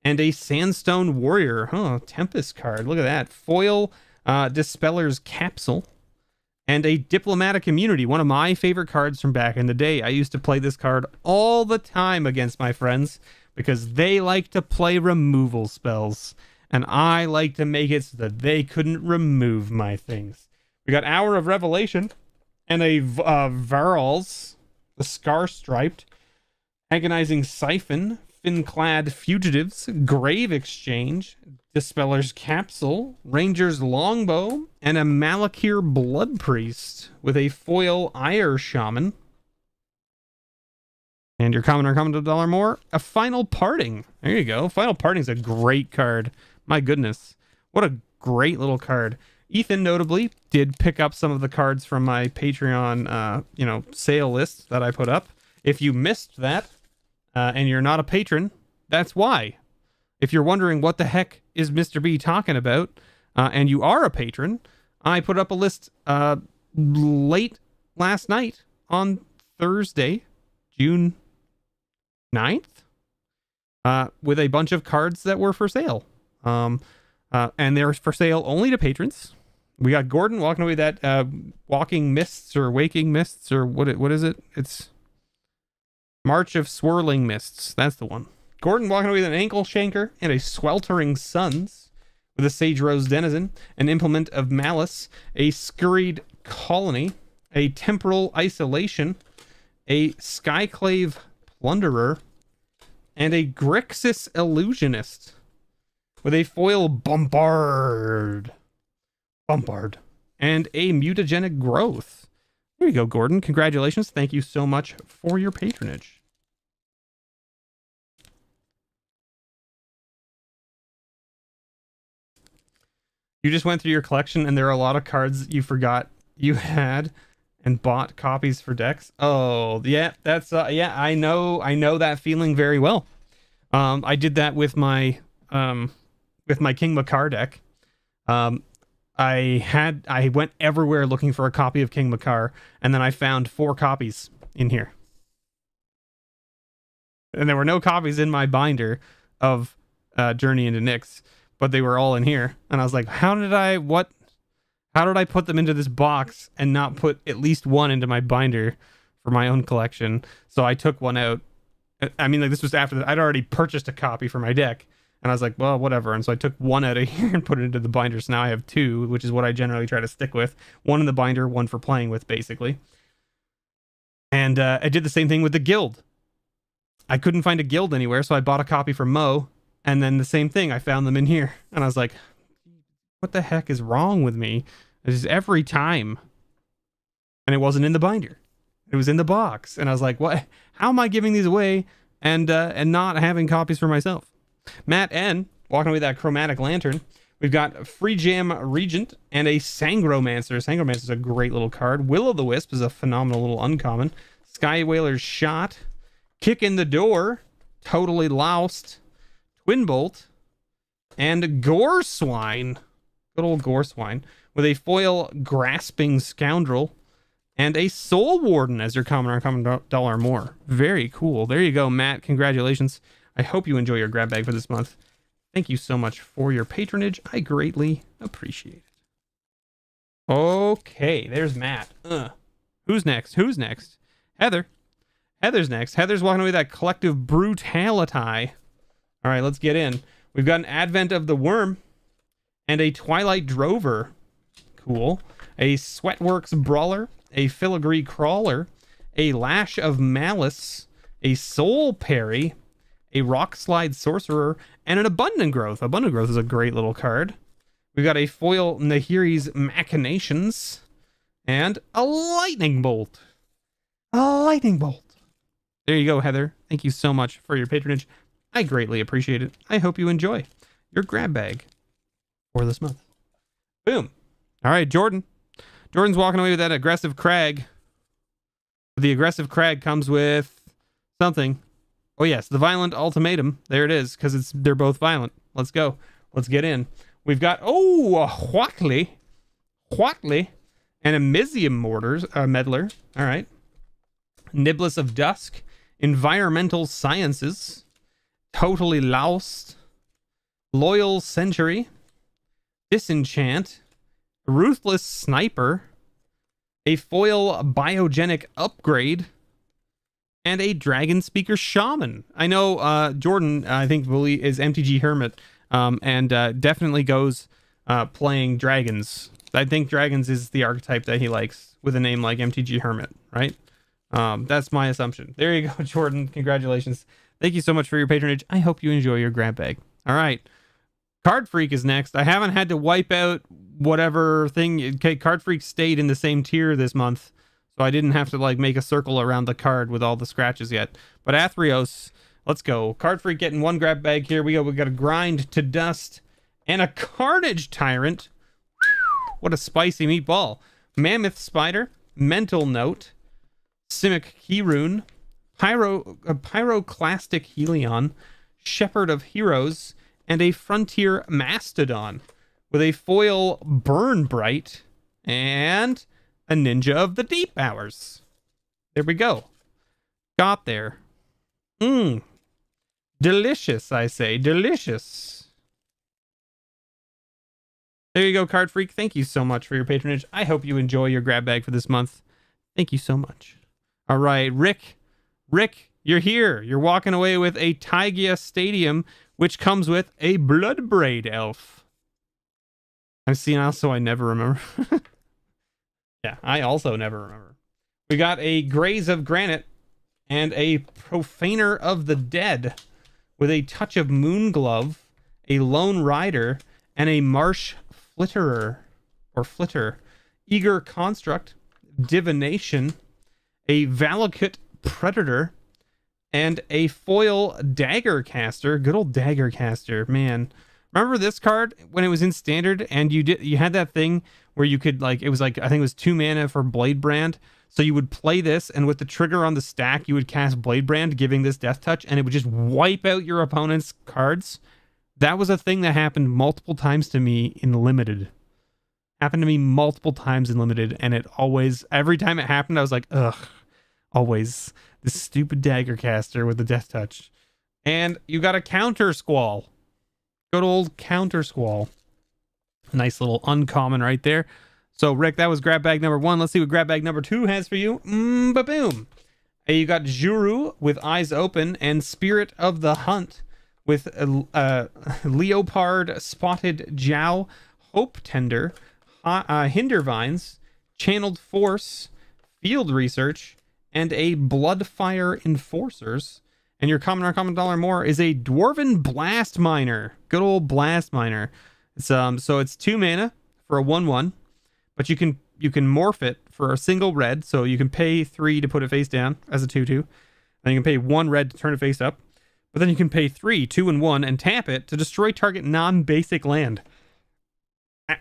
and a Sandstone Warrior. Huh, Tempest card. Look at that. Foil Dispeller's Capsule, and a Diplomatic Immunity, one of my favorite cards from back in the day. I used to play this card all the time against my friends because they like to play removal spells. And I like to make it so that they couldn't remove my things. We got Hour of Revelation. And a Varals. The Scar Striped. Agonizing Siphon. Fin-clad Fugitives. Grave Exchange. Dispeller's Capsule. Ranger's Longbow. And a Malakir Blood Priest. With a foil Ire Shaman. And your common or common to $1 more. A Final Parting. There you go. Final Parting's a great card. My goodness, what a great little card. Ethan notably did pick up some of the cards from my Patreon, sale list that I put up. If you missed that and you're not a patron, that's why. If you're wondering what the heck is Mr. B talking about and you are a patron, I put up a list late last night on Thursday, June 9th, with a bunch of cards that were for sale. And they're for sale only to patrons. We got Gordon walking away with that Walking Mists or Waking Mists or what is it? It's March of Swirling Mists. That's the one. Gordon walking away with an Ankle Shanker and a Sweltering Suns with a Sage Rose Denizen, an Implement of Malice, a Scurried Colony, a Temporal Isolation, a Skyclave Plunderer, and a Grixis Illusionist. With a foil Bombard, and a Mutagenic Growth. There you go, Gordon. Congratulations. Thank you so much for your patronage. You just went through your collection and there are a lot of cards you forgot you had and bought copies for decks. Oh, yeah, that's, yeah, I know that feeling very well. I did that with my King Makar deck. I went everywhere looking for a copy of King Makar, and then I found 4 copies in here. And there were no copies in my binder of Journey into Nyx, but they were all in here. And I was like, how did I put them into this box and not put at least one into my binder for my own collection? So I took one out. I mean, like, this was after that. I'd already purchased a copy for my deck. And I was like, well, whatever. And so I took one out of here and put it into the binder. So now I have 2, which is what I generally try to stick with. One in the binder, one for playing with, basically. And I did the same thing with the guild. I couldn't find a guild anywhere, so I bought a copy from Mo, and then the same thing, I found them in here. And I was like, what the heck is wrong with me? This is every time. And it wasn't in the binder. It was in the box. And I was like, what? How am I giving these away and not having copies for myself? Matt N, walking away with that Chromatic Lantern. We've got Free Jam Regent and a Sangromancer. Sangromancer is a great little card. Will-o'-the-Wisp is a phenomenal little uncommon. Sky Whaler's Shot. Kick in the Door. Totally Loused. Twin Bolt. And Gore Swine. Good old Gore Swine. With a foil Grasping Scoundrel. And a Soul Warden as your common or uncommon dollar more. Very cool. There you go, Matt. Congratulations. I hope you enjoy your grab bag for this month. Thank you so much for your patronage. I greatly appreciate it. Okay, there's Matt. Who's next? Who's next? Heather. Heather's next. Heather's walking away with that Collective Brutality. All right, let's get in. We've got an Advent of the Worm and a Twilight Drover. Cool. A Sweatworks Brawler, a Filigree Crawler, a Lash of Malice, a Soul Parry, a Rock Slide Sorcerer, and an Abundant Growth. Abundant Growth is a great little card. We've got a foil Nahiri's Machinations and a Lightning Bolt. A Lightning Bolt. There you go, Heather. Thank you so much for your patronage. I greatly appreciate it. I hope you enjoy your grab bag for this month. Boom. All right, Jordan. Jordan's walking away with that Aggressive Crag. The Aggressive Crag comes with something. Oh yes, the Violent Ultimatum. There it is, because they're both violent. Let's go. Let's get in. We've got a Huatli, and a Mizium Meddler. All right. Niblis of Dusk, Environmental Sciences, Totally Loused, Loyal Century, Disenchant, Ruthless Sniper, a foil Biogenic Upgrade, and a Dragon Speaker Shaman. I know Jordan, I think, is MTG Hermit, and definitely goes playing dragons. I think dragons is the archetype that he likes with a name like MTG Hermit, right? That's my assumption. There you go, Jordan. Congratulations. Thank you so much for your patronage. I hope you enjoy your grab bag. All right. Card Freak is next. I haven't had to wipe out whatever thing. Okay, Card Freak stayed in the same tier this month, so I didn't have to like make a circle around the card with all the scratches yet. But Athreos, let's go. Card Freak getting one grab bag here. We got a Grind to Dust and a Carnage Tyrant. What a spicy meatball. Mammoth Spider, Mental Note, Simic Keyrune, Pyroclastic Helion, Shepherd of Heroes, and a Frontier Mastodon with a foil Burn Bright and a Ninja of the Deep Hours. There we go. Got there. Delicious, I say. Delicious. There you go, Card Freak. Thank you so much for your patronage. I hope you enjoy your grab bag for this month. Thank you so much. All right, Rick. Rick, you're here. You're walking away with a Tygia Stadium, which comes with a Bloodbraid Elf. I'm senile, so I never remember. Yeah, I also never remember. We got a Graze of Granite and a Profaner of the Dead with a Touch of Moonglove, a Lone Rider, and a Marsh Flitterer, or Flitter, Eager Construct, Divination, a Valakut Predator, and a foil Dagger Caster. Good old Dagger Caster, man. Remember this card when it was in standard and you had that thing where you could like, it was like, I think it was 2 mana for Blade Brand. So you would play this and with the trigger on the stack, you would cast Blade Brand, giving this Death Touch, and it would just wipe out your opponent's cards. That was a thing that happened multiple times to me in Limited. Happened to me multiple times in Limited, and it always, every time it happened, I was like, ugh, always this stupid Dagger Caster with the Death Touch. And you got a Counter Squall. Good old Counter Squall. Nice little uncommon right there. So, Rick, that was grab bag number 1. Let's see what grab bag number 2 has for you. Ba-boom. Hey, you got Juru with Eyes Open and Spirit of the Hunt with Leopard Spotted Jow, Hope Tender, Hindervines, Channeled Force, Field Research, and a Bloodfire Enforcers. And your common or uncommon $1 more is a Dwarven Blast Miner. Good old Blast Miner. It's so it's 2 mana for a 1/1, but you can morph it for a single red, so you can pay 3 to put it face down as a 2/2. Then you can pay 1 red to turn it face up. But then you can pay 3, 2 and 1, and tap it to destroy target non-basic land.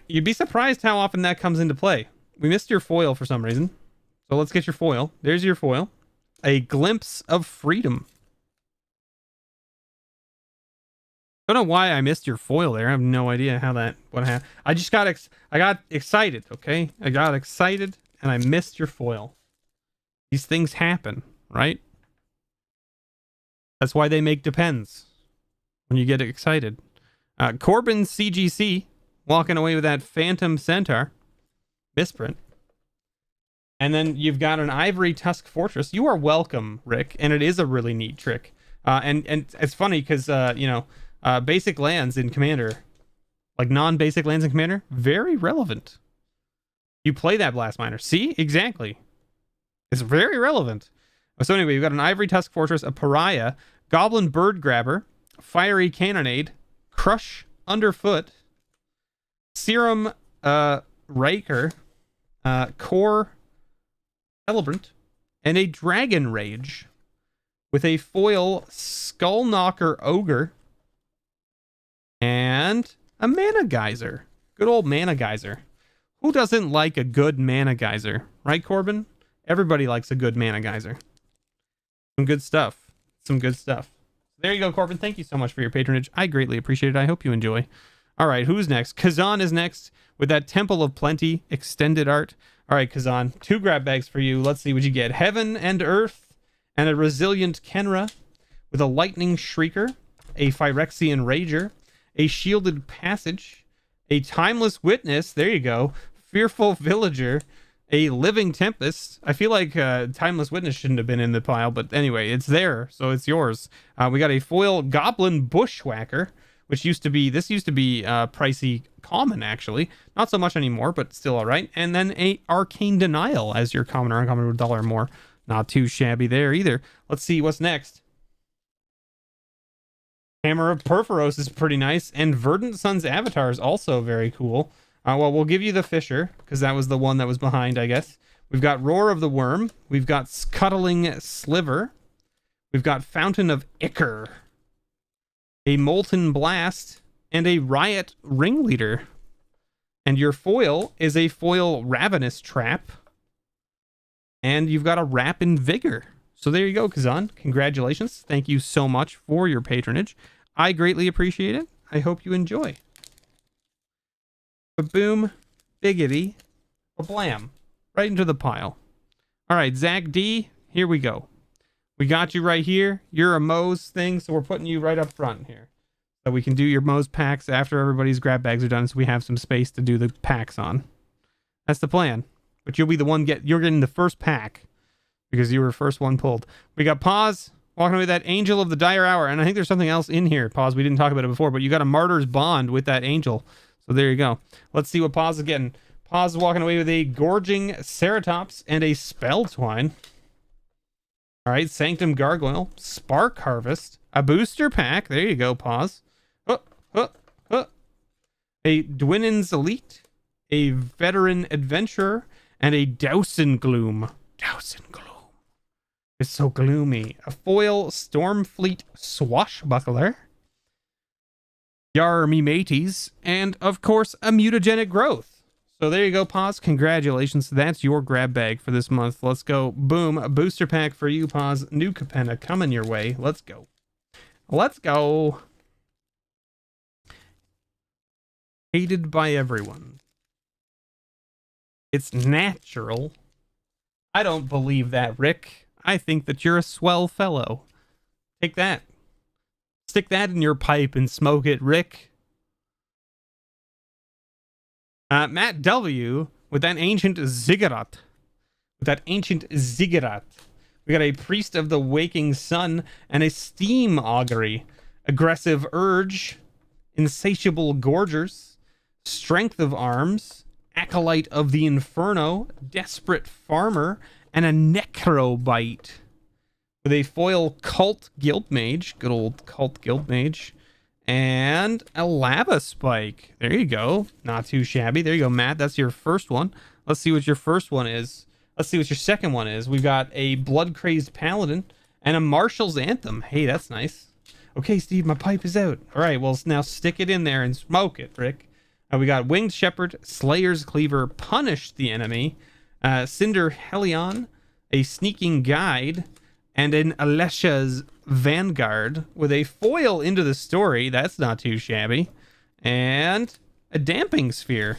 You'd be surprised how often that comes into play. We missed your foil for some reason. So let's get your foil. There's your foil. A Glimpse of Freedom. Don't know why I missed your foil there. I have no idea how that what happened. I just got excited, okay? I got excited and I missed your foil. These things happen, right? That's why they make Depends when you get excited. Corbin CGC walking away with that Phantom Centaur misprint. And then you've got an Ivory Tusk Fortress. You are welcome, Rick, and it is a really neat trick. And it's funny because basic lands in Commander, like non-basic lands in Commander, very relevant. You play that Blast Miner. See? Exactly. It's very relevant. So anyway, you've got an Ivory Tusk Fortress, a Pariah, Goblin Bird Grabber, Fiery Cannonade, Crush Underfoot, Serum Raker, Core Celebrant, and a Dragon Rage with a foil Skullknocker Ogre and a Mana Geyser. Good old Mana Geyser. Who doesn't like a good Mana Geyser? Right, Corbin? Everybody likes a good Mana Geyser. Some good stuff. Some good stuff. There you go, Corbin. Thank you so much for your patronage. I greatly appreciate it. I hope you enjoy. All right, who's next? Kazan is next with that Temple of Plenty extended art. All right, Kazan, 2 grab bags for you. Let's see what you get. Heaven and Earth and a Resilient Kenra with a Lightning Shrieker, a Phyrexian Rager, a Shielded Passage, a Timeless Witness. There you go. Fearful Villager, a Living Tempest. I feel like Timeless Witness shouldn't have been in the pile, but anyway, it's there, so it's yours. We got a foil Goblin Bushwhacker, which used to be pricey common, actually. Not so much anymore, but still all right. And then a Arcane Denial as your common or uncommon with $1 more. Not too shabby there either. Let's see what's next. Hammer of Perforos is pretty nice, and Verdant Sun's Avatar is also very cool. Well, we'll give you the Fisher, because that was the one that was behind, I guess. We've got Roar of the Worm. We've got Scuttling Sliver. We've got Fountain of Ichor, a Molten Blast, and a Riot Ringleader. And your foil is a foil Ravenous Trap. And you've got a Rapid Vigor. So there you go, Kazan. Congratulations. Thank you so much for your patronage. I greatly appreciate it. I hope you enjoy. Ba-boom, biggity, ba-blam. Right into the pile. All right, Zach D, here we go. We got you right here. You're a Moe's thing, so we're putting you right up front here. So we can do your Moe's packs after everybody's grab bags are done, so we have some space to do the packs on. That's the plan. But you'll be the one you're getting the first pack because you were first one pulled. We got Paz walking away with that Angel of the Dire Hour, and I think there's something else in here, Paz. We didn't talk about it before, but you got a Martyr's Bond with that Angel. So there you go. Let's see what Paz is getting. Paz is walking away with a Gorging Ceratops and a Spell Twine. All right, Sanctum Gargoyle, Spark Harvest, a booster pack. There you go, Paz. A Dwinnen's Elite, a Veteran Adventurer, and a Dowson Gloom. Dowson Gloom. It's so gloomy. A foil Stormfleet Swashbuckler, Yarmy Mateys, and of course a Mutagenic Growth. So there you go, Paz. Congratulations. That's your grab bag for this month. Let's go. Boom. A booster pack for you, Paz. New Capenna coming your way. Let's go. Let's go. Hated by everyone. It's natural. I don't believe that, Rick. I think that you're a swell fellow. Take that. Stick that in your pipe and smoke it, Rick. Matt W. with that ancient Ziggurat. We got a Priest of the Waking Sun and a Steam Augury. Aggressive Urge. Insatiable Gorgers. Strength of Arms. Acolyte of the Inferno. Desperate Farmer. And a Necrobite. with a foil Cult Guild Mage, good old Cult Guild Mage, and a Lava Spike. There you go. Not too shabby. There you go, Matt. That's your first one. Let's see what your first one is. Let's see what your second one is. We've got a Blood Crazed Paladin and a Marshal's Anthem. Hey, that's nice. Okay, Steve, my pipe is out. All right, well, now stick it in there and smoke it, Rick. We got Winged Shepherd, Slayer's Cleaver, Punish the Enemy, Cinder Helion, a Sneaking Guide, and an Alesha's Vanguard with a foil into the story. That's not too shabby. And a Damping Sphere.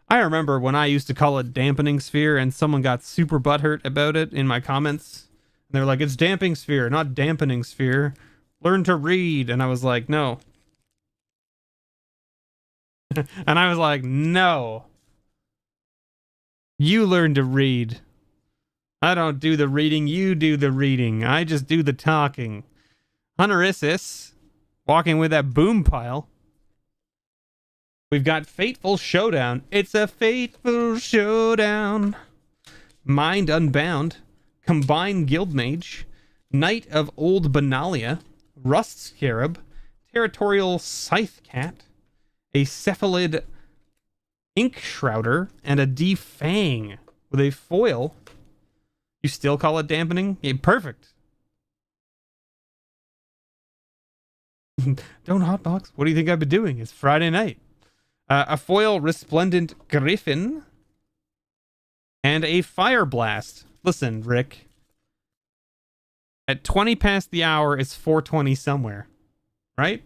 I remember when I used to call it Dampening Sphere and someone got super butthurt about it in my comments. And they're like, it's Damping Sphere, not Dampening Sphere. Learn to read. And I was like, no. And I was like, no. You learn to read. I don't do the reading, you do the reading. I just do the talking. Hunterissus, walking with that boom pile. We've got Fateful Showdown. It's a fateful showdown. Mind Unbound, Combined Guild Mage, Knight of Old Benalia, Rust Scarab, Territorial Scythe Cat, a Cephalid Ink Shrouder, and a Defang with a foil. You still call it dampening? Yeah, perfect. Don't hotbox. What do you think I've been doing? It's Friday night. A foil Resplendent Griffin and a Fire Blast. Listen, Rick. At 20 past the hour, it's 4:20 somewhere, right?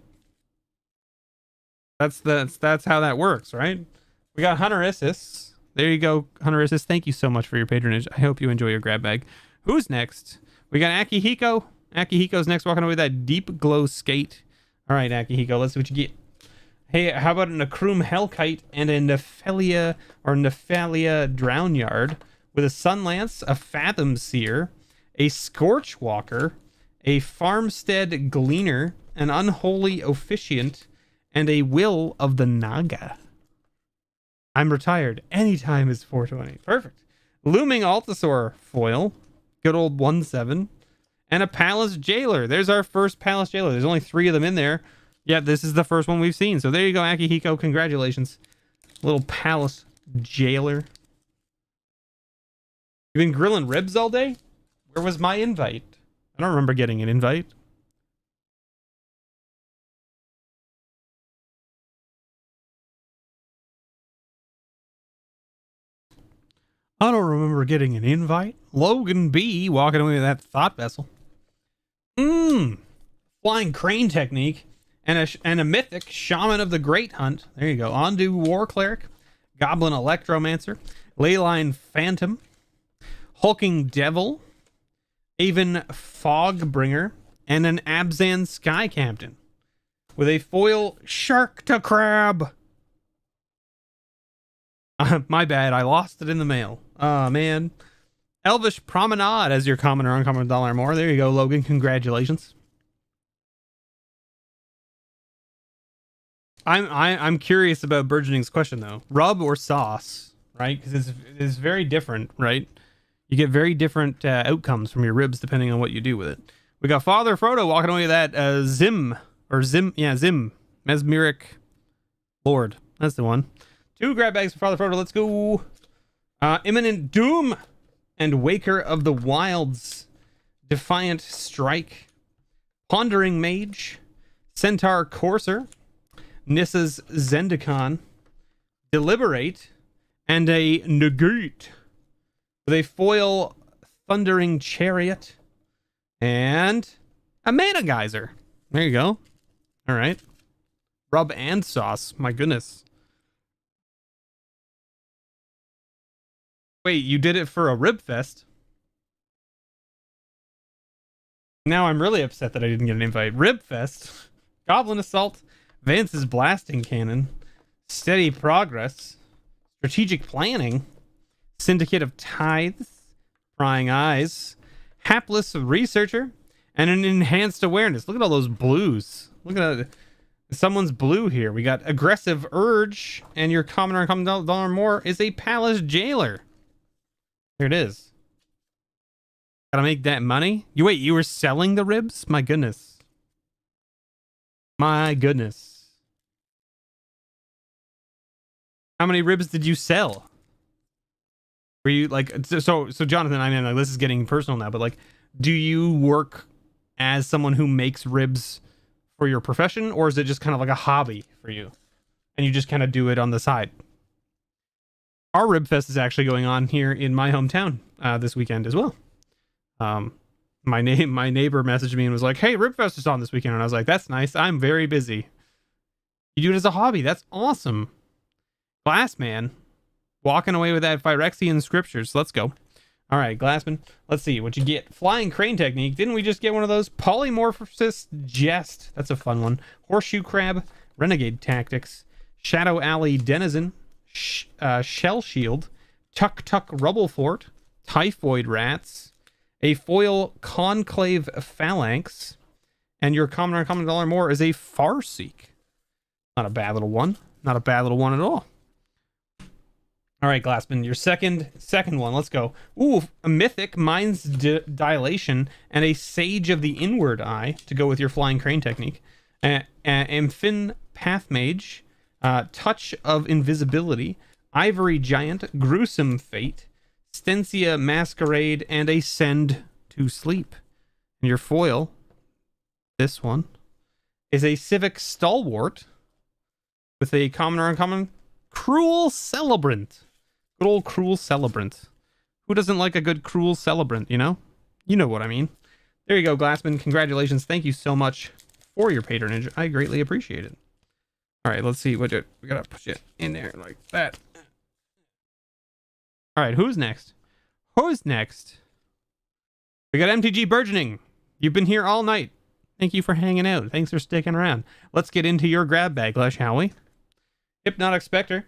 That's how that works, right? We got Hunterissus. There you go, Hunterissus. Thank you so much for your patronage. I hope you enjoy your grab bag. Who's next? We got Akihiko. Akihiko's next, walking away with that Deep Glow Skate. All right, Akihiko, let's see what you get. Hey, how about an Akrum Hellkite and a Nephalia Drownyard with a Sunlance, a Fathom Seer, a Scorchwalker, a Farmstead Gleaner, an Unholy Officiant, and a Will of the Naga. I'm retired. Anytime is 4:20. Perfect. Looming Altasaur foil. Good old 1/7. And a Palace Jailer. There's our first Palace Jailer. There's only 3 of them in there. Yeah, this is the first one we've seen. So there you go, Akihiko. Congratulations. Little Palace Jailer. You been grilling ribs all day? Where was my invite? I don't remember getting an invite. I don't remember getting an invite. Logan B walking away with that thought vessel. Flying crane technique and a mythic Shaman of the Great Hunt. There you go. Ondu War Cleric, Goblin Electromancer, Leyline Phantom, Hulking Devil, Aven Fogbringer, and an Abzan Sky Captain with a foil Shark to Crab. My bad, I lost it in the mail. Oh, man. Elvish Promenade as your common or uncommon dollar or more. There you go, Logan. Congratulations. I'm curious about Burgeoning's question, though. Rub or sauce, right? Because it's very different, right? You get very different outcomes from your ribs depending on what you do with it. We got Father Frodo walking away with that Zim. Mesmeric Lord. That's the one. 2 grab bags for Father Frodo. Let's go. Imminent Doom and Waker of the Wilds. Defiant Strike. Pondering Mage. Centaur Courser. Nissa's Zendikon. Deliberate. And a Negate. With a foil Thundering Chariot. And a Mana Geyser. There you go. All right. Rub and sauce. My goodness. Wait, you did it for a Rib Fest? Now I'm really upset that I didn't get an invite. Rib Fest, Goblin Assault, Vance's Blasting Cannon, Steady Progress, Strategic Planning, Syndicate of Tithes, Prying Eyes, Hapless Researcher, and an Enhanced Awareness. Look at all those blues. Look at that. Someone's blue here. We got Aggressive Urge, and your common or uncommon dollar or more is a Palace Jailer. Here it is. Gotta make that money. You were selling the ribs? My goodness. My goodness. How many ribs did you sell? Were you like, so Jonathan, I mean, like, this is getting personal now, but like, do you work as someone who makes ribs for your profession, or is it just kind of like a hobby for you and you just kind of do it on the side? Our Rib Fest is actually going on here in my hometown this weekend as well. My neighbor messaged me and was like, hey, Rib Fest is on this weekend. And I was like, that's nice. I'm very busy. You do it as a hobby. That's awesome. Glassman, walking away with that Phyrexian scriptures. Let's go. All right, Glassman. Let's see what you get. Flying crane technique. Didn't we just get one of those? Polymorphosis jest. That's a fun one. Horseshoe crab. Renegade tactics. Shadow Alley denizen. Shell shield. Tuck rubble fort. Typhoid rats. A foil conclave phalanx. And your common or uncommon dollar more is a Farseek. Not a bad little one. Not a bad little one at all. All right, Glassman, your second one. Let's go. Ooh, a mythic mind's dilation and a sage of the inward eye to go with your flying crane technique. Amphin path mage, touch of invisibility, ivory giant, gruesome fate, Stencia masquerade, and a send to sleep. And your foil, this one, is a civic stalwart with a common or uncommon cruel celebrant. Good old cruel celebrant. Who doesn't like a good cruel celebrant, you know? You know what I mean. There you go, Glassman. Congratulations. Thank you so much for your patronage. I greatly appreciate it. All right, let's see. We gotta push it in there like that. All right, who's next? Who's next? We got MTG Burgeoning. You've been here all night. Thank you for hanging out. Thanks for sticking around. Let's get into your grab bag, shall we? Hypnotic Spectre.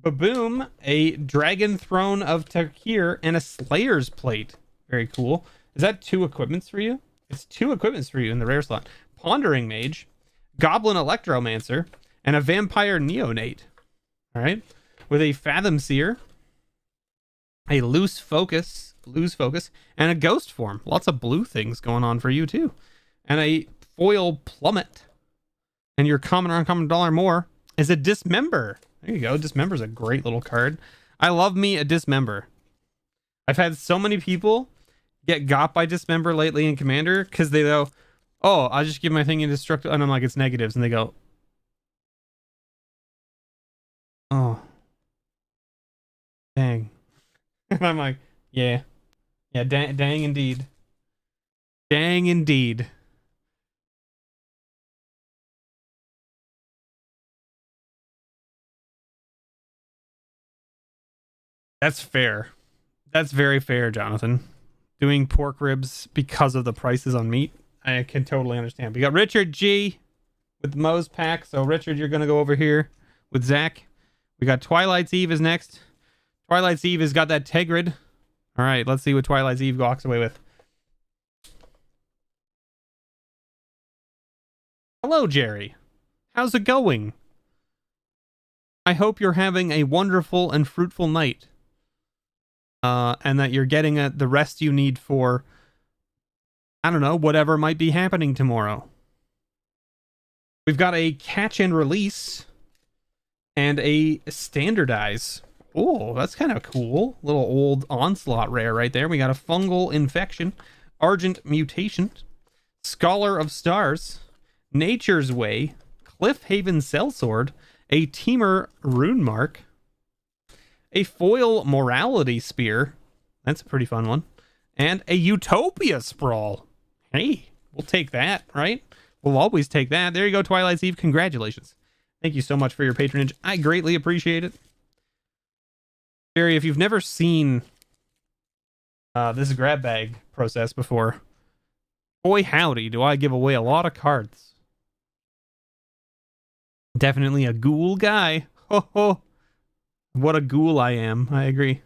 Baboom, a Dragon Throne of Takir, and a Slayer's Plate. Very cool. Is that 2 equipments for you? It's 2 equipments for you in the rare slot. Pondering Mage, Goblin Electromancer, and a Vampire Neonate. All right. With a Fathom Seer, a Loose Focus, and a Ghost Form. Lots of blue things going on for you too. And a Foil Plummet. And your common or uncommon dollar more is a Dismember. There you go. Dismember's a great little card. I love me a Dismember. I've had so many people get got by Dismember lately in Commander because they go, oh, I'll just give my thing indestructible. And I'm like, it's negatives. And they go, oh, dang. And I'm like, yeah, dang indeed. Dang indeed. That's fair. That's very fair, Jonathan. Doing pork ribs because of the prices on meat, I can totally understand. We got Richard G with Moe's pack. So Richard, you're gonna go over here with Zach. We got Twilight's Eve is next. Twilight's Eve has got that Tegrid. All right, let's see what Twilight's Eve walks away with. Hello, Jerry. How's it going? I hope you're having a wonderful and fruitful night. And that you're getting the rest you need for, I don't know, whatever might be happening tomorrow. We've got a catch and release and a standardize. Oh, that's kind of cool. Little old onslaught rare right there. We got a fungal infection, argent mutation, scholar of stars, nature's way, Cliffhaven sellsword, a teamer rune mark, a foil morality spear. That's a pretty fun one. And a utopia sprawl. Hey, we'll take that, right? We'll always take that. There you go, Twilight's Eve. Congratulations. Thank you so much for your patronage. I greatly appreciate it. Jerry, if you've never seen this grab bag process before, boy howdy, do I give away a lot of cards. Definitely a ghoul guy. Ho ho. What a ghoul I am. I agree.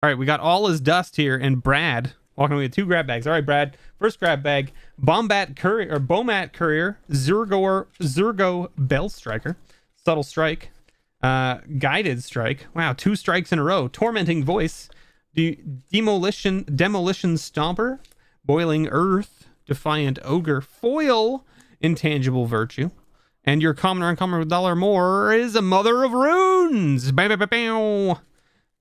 All right, we got All Is Dust here, and Brad walking away with 2 grab bags. All right, Brad. First grab bag, Bomat Courier, Zurgo Bell Striker, Subtle Strike, Guided Strike. Wow, 2 strikes in a row. Tormenting Voice. Demolition Stomper. Boiling Earth. Defiant Ogre. Foil Intangible Virtue. And your common or uncommon with $1 more is a Mother of Runes. Look at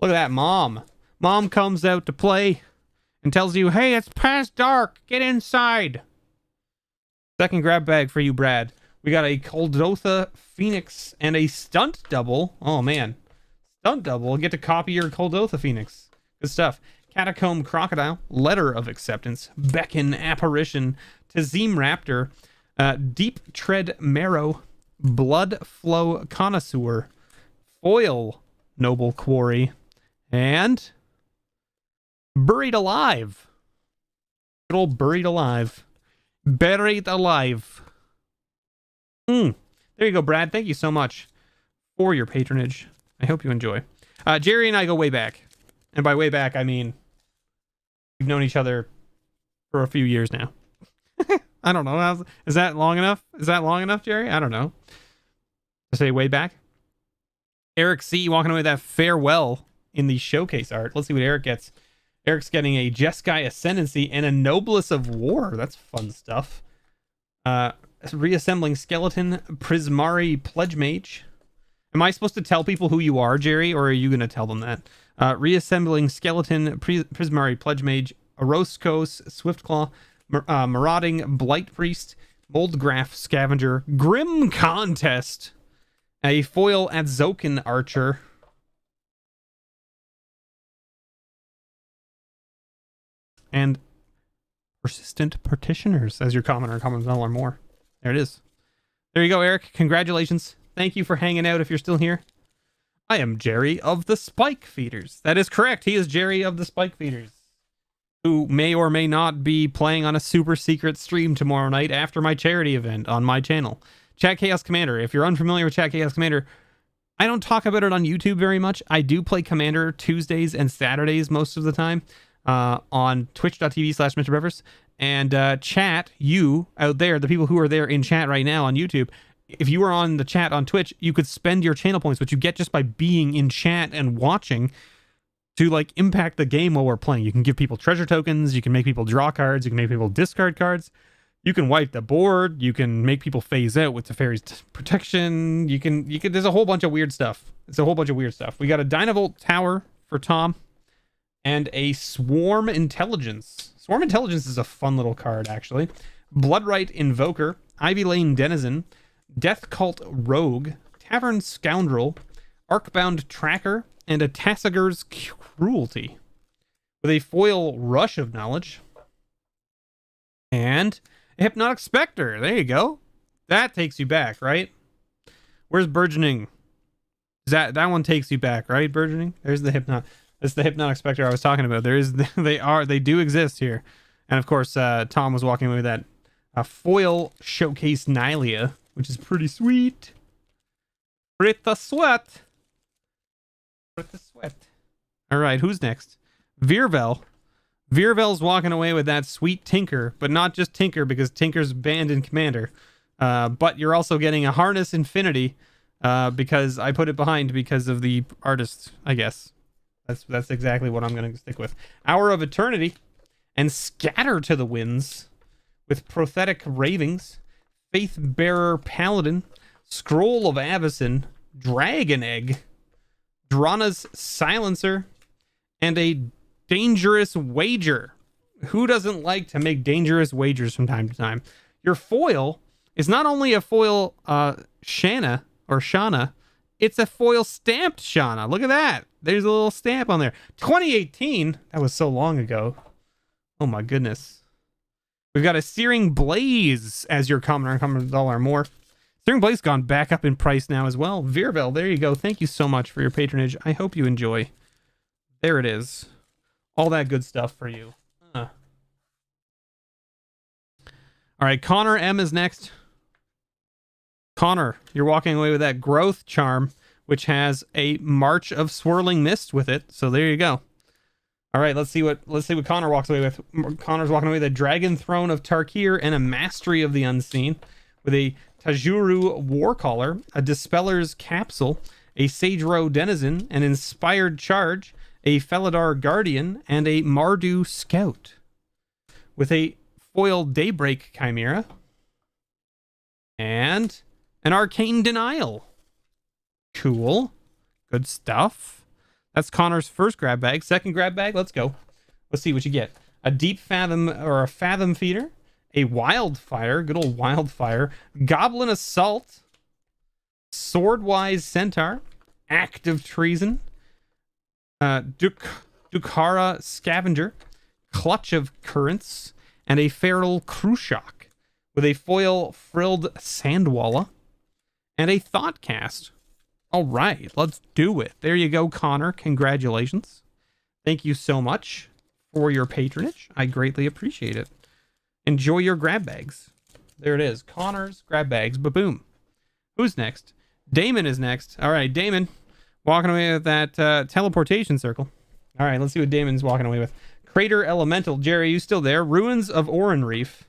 that, Mom. Mom comes out to play and tells you, hey, it's past dark. Get inside. Second grab bag for you, Brad. We got a Kuldotha Phoenix and a Stunt Double. Oh, man. Stunt Double. Get to copy your Kuldotha Phoenix. Good stuff. Catacomb Crocodile. Letter of Acceptance. Beckon Apparition. Tazim Raptor. Deep Tread Marrow. Blood Flow Connoisseur. Foil Noble Quarry. And Buried Alive. Good old Buried Alive. Buried Alive. There you go, Brad. Thank you so much for your patronage. I hope you enjoy. Jerry and I go way back. And by way back, I mean we've known each other for a few years now. I don't know. Is that long enough? Is that long enough, Jerry? I don't know. To say way back. Eric C. walking away with that farewell in the showcase art. Let's see what Eric gets. Eric's getting a Jeskai Ascendancy and a Noblesse of War. That's fun stuff. Reassembling Skeleton, Prismari Pledge Mage. Am I supposed to tell people who you are, Jerry, or are you going to tell them that? Reassembling Skeleton, Prismari Pledge Mage, Oroscos, Swiftclaw, Marauding Blight Priest, Moldgraph Scavenger, Grim Contest, a foil Adzokin Archer, and Persistent Partitioners as your common or common or more. There it is. There you go, Eric. Congratulations. Thank you for hanging out if you're still here. I am Jerry of the Spike Feeders. That is correct. He is Jerry of the Spike Feeders, who may or may not be playing on a super secret stream tomorrow night after my charity event on my channel. Chat Chaos Commander. If you're unfamiliar with Chat Chaos Commander, I don't talk about it on YouTube very much. I do play Commander Tuesdays and Saturdays most of the time on twitch.tv/MrBevers. And chat, you out there, the people who are there in chat right now on YouTube, if you were on the chat on Twitch, you could spend your channel points, which you get just by being in chat and watching, to like impact the game while we're playing. You can give people treasure tokens, you can make people draw cards, you can make people discard cards, you can wipe the board, you can make people phase out with Teferi's protection, you can there's a whole bunch of weird stuff. It's a whole bunch of weird stuff. We got a Dynavolt Tower for Tom and a Swarm Intelligence. Swarm Intelligence is a fun little card, actually. Bloodright Invoker, Ivy Lane Denizen, Death Cult Rogue, Tavern Scoundrel, Arcbound Tracker, and a Tassiger's Cruelty. With a foil Rush of Knowledge. And a Hypnotic Spectre. There you go. That takes you back, right? Where's Burgeoning? That one takes you back, right? Burgeoning? There's the Hypnotic. That's the Hypnotic Spectre I was talking about. They do exist here. And of course, Tom was walking away with that foil Showcase Nylia, which is pretty sweet. Pretty sweat. Pretty sweat. All right, who's next? Virvel. Virvel's walking away with that sweet Tinker, but not just Tinker, because Tinker's banned in Commander. But you're also getting a Harness Infinity, because I put it behind because of the artist, I guess. That's exactly what I'm going to stick with. Hour of Eternity and Scatter to the Winds with Prophetic Ravings, Faith Bearer Paladin, Scroll of Avacyn, Dragon Egg, Drana's Silencer, and a Dangerous Wager. Who doesn't like to make dangerous wagers from time to time? Your foil is not only a foil Shanna or Shana, it's a foil stamped Shana. Look at that. There's a little stamp on there. 2018. That was so long ago. Oh my goodness. We've got a Searing Blaze as your common or uncommon $1 more. Searing Blaze gone back up in price now as well. Virvel, there you go. Thank you so much for your patronage. I hope you enjoy. There it is. All that good stuff for you. All right, Connor M is next. Connor, you're walking away with that Growth Charm, which has a March of Swirling Mist with it. So there you go. All right, let's see what Connor walks away with. Connor's walking away with a Dragon Throne of Tarkir and a Mastery of the Unseen with a Tajuru Warcaller, a Dispeller's Capsule, a Sage Row Denizen, an Inspired Charge, a Felidar Guardian, and a Mardu Scout. With a foil Daybreak Chimera. And an Arcane Denial. Cool. Good stuff. That's Connor's first grab bag. Second grab bag, let's go. Let's see what you get. A Deep Fathom or a Fathom Feeder. A Wildfire, good old Wildfire. Goblin Assault. Swordwise Centaur. Act of Treason. Dukhara Scavenger. Clutch of Currents. And a Feral Krushock. With a foil Frilled Sandwalla. And a Thoughtcast. All right, let's do it. There you go, Connor. Congratulations. Thank you so much for your patronage. I greatly appreciate it. Enjoy your grab bags. There it is. Connor's grab bags. Ba-boom. Who's next? Damon is next. All right, Damon. Walking away with that teleportation circle. All right, let's see what Damon's walking away with. Crater Elemental. Jerry, you still there? Ruins of Oran Reef.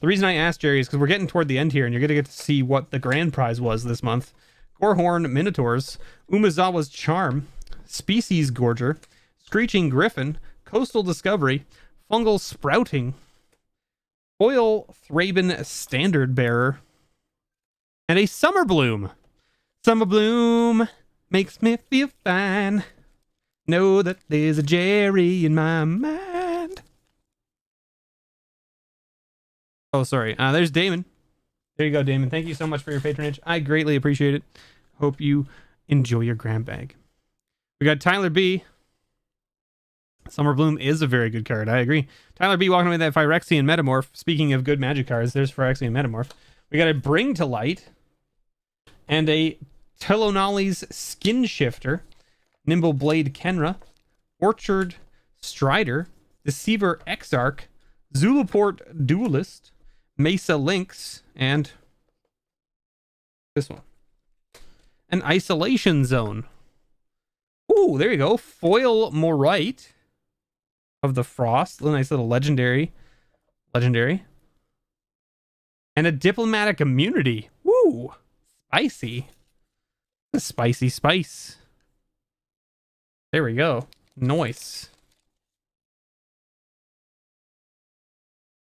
The reason I asked Jerry is because we're getting toward the end here, and you're going to get to see what the grand prize was this month. Gorehorn Minotaurs. Umezawa's Charm. Species Gorger. Screeching Griffin. Coastal Discovery. Fungal Sprouting. Foil Thraben Standard Bearer. And a Summer Bloom. Summer Bloom makes me feel fine. Know that there's a Jerry in my mind. Oh, sorry. There's Damon. There you go, Damon. Thank you so much for your patronage. I greatly appreciate it. Hope you enjoy your grab bag. We got Tyler B. Summer Bloom is a very good card. I agree. Tyler B walking away with that Phyrexian Metamorph. Speaking of good magic cards, there's Phyrexian Metamorph. We got a Bring to Light and a Telonali's Skin Shifter, Nimble Blade Kenra, Orchard Strider, Deceiver Exarch, Zulaport Duelist, Mesa Lynx, and this one. An Isolation Zone. Ooh, there you go. Foil Morite of the Frost. A nice little legendary. And a Diplomatic Immunity. Woo! Spicy. A spicy spice. There we go. Nice.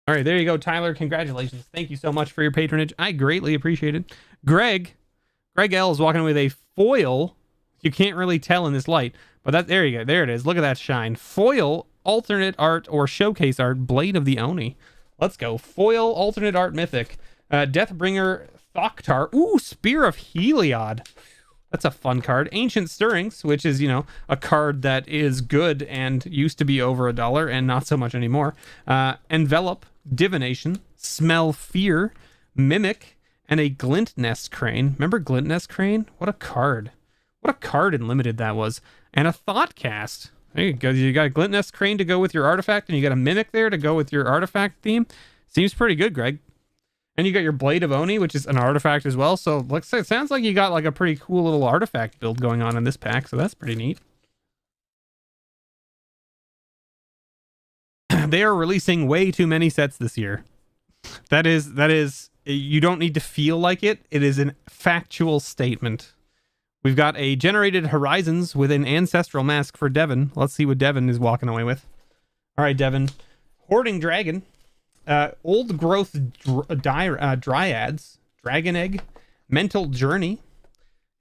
All right, there you go, Tyler. Congratulations. Thank you so much for your patronage. I greatly appreciate it. Greg L is walking with a foil. You can't really tell in this light, but there you go. There it is. Look at that shine. Foil alternate art or showcase art, Blade of the Oni. Let's go. Foil alternate art mythic. Deathbringer Thoktar. Ooh, Spear of Heliod. That's a fun card. Ancient Stirrings, which is, a card that is good and used to be over $1 and not so much anymore. Envelop, Divination, Smell Fear, Mimic, and a Glint Nest Crane. Remember Glint Nest Crane? What a card. What a card in Limited that was. And a Thoughtcast. There you go. You got a Glint Nest Crane to go with your artifact, and you got a Mimic there to go with your artifact theme. Seems pretty good, Greg. And you got your Blade of Oni, which is an artifact as well. So it sounds like you got like a pretty cool little artifact build going on in this pack. So that's pretty neat. They are releasing way too many sets this year. That is, you don't need to feel like it. It is a factual statement. We've got a Generated Horizons with an Ancestral Mask for Devin. Let's see what Devin is walking away with. All right, Devin. Hoarding Dragon. Old Growth Dryads, Dragon Egg, Mental Journey,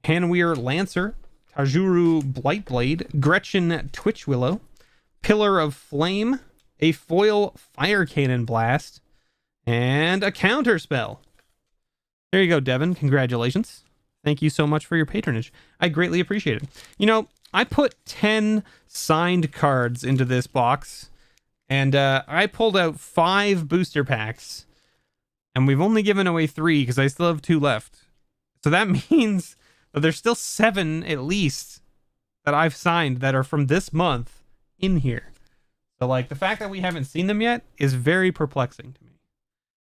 Hanweir Lancer, Tajuru Blightblade, Gretchen Twitch Willow, Pillar of Flame, a foil Fire Cannon Blast, and a Counterspell. There you go, Devin. Congratulations. Thank you so much for your patronage. I greatly appreciate it. I put 10 signed cards into this box. And I pulled out 5 booster packs, and we've only given away 3 because I still have 2 left. So that means that there's still 7 at least that I've signed that are from this month in here. So the fact that we haven't seen them yet is very perplexing to me.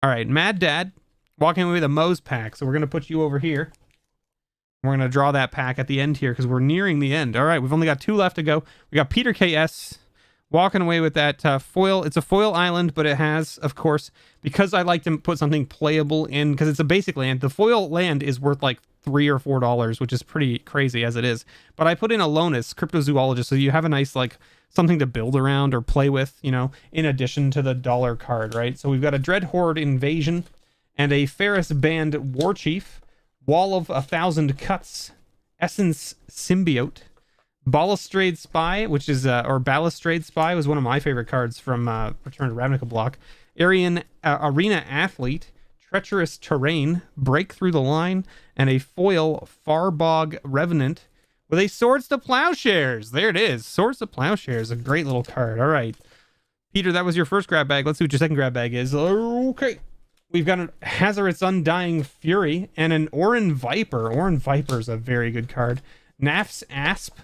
All right, Mad Dad walking away with a Moe's pack. So we're going to put you over here. We're going to draw that pack at the end here because we're nearing the end. All right, we've only got 2 left to go. We got Peter KS. Walking away with that foil. It's a foil island, but it has, of course, because I like to put something playable in, because it's a basic land. The foil land is worth like $3 or $4, which is pretty crazy as it is. But I put in a Lonus, Cryptozoologist, so you have a nice, like, something to build around or play with, you know, in addition to the dollar card, right? So we've got a Dreadhorde Invasion and a Ferris Band Warchief, Wall of 1,000 Cuts, Essence Symbiote, Balustrade Spy, which is, or Balustrade Spy was one of my favorite cards from Return to Ravnica block, Arena Athlete, Treacherous Terrain, Break Through the Line, and a foil Farbog Revenant with a Swords to Plowshares. There it is. Swords to Plowshares, a great little card. All right. Peter, that was your first grab bag. Let's see what your second grab bag is. Okay. We've got a Hazaret's Undying Fury and an Orin Viper. Orin Viper is a very good card. Naf's Asp,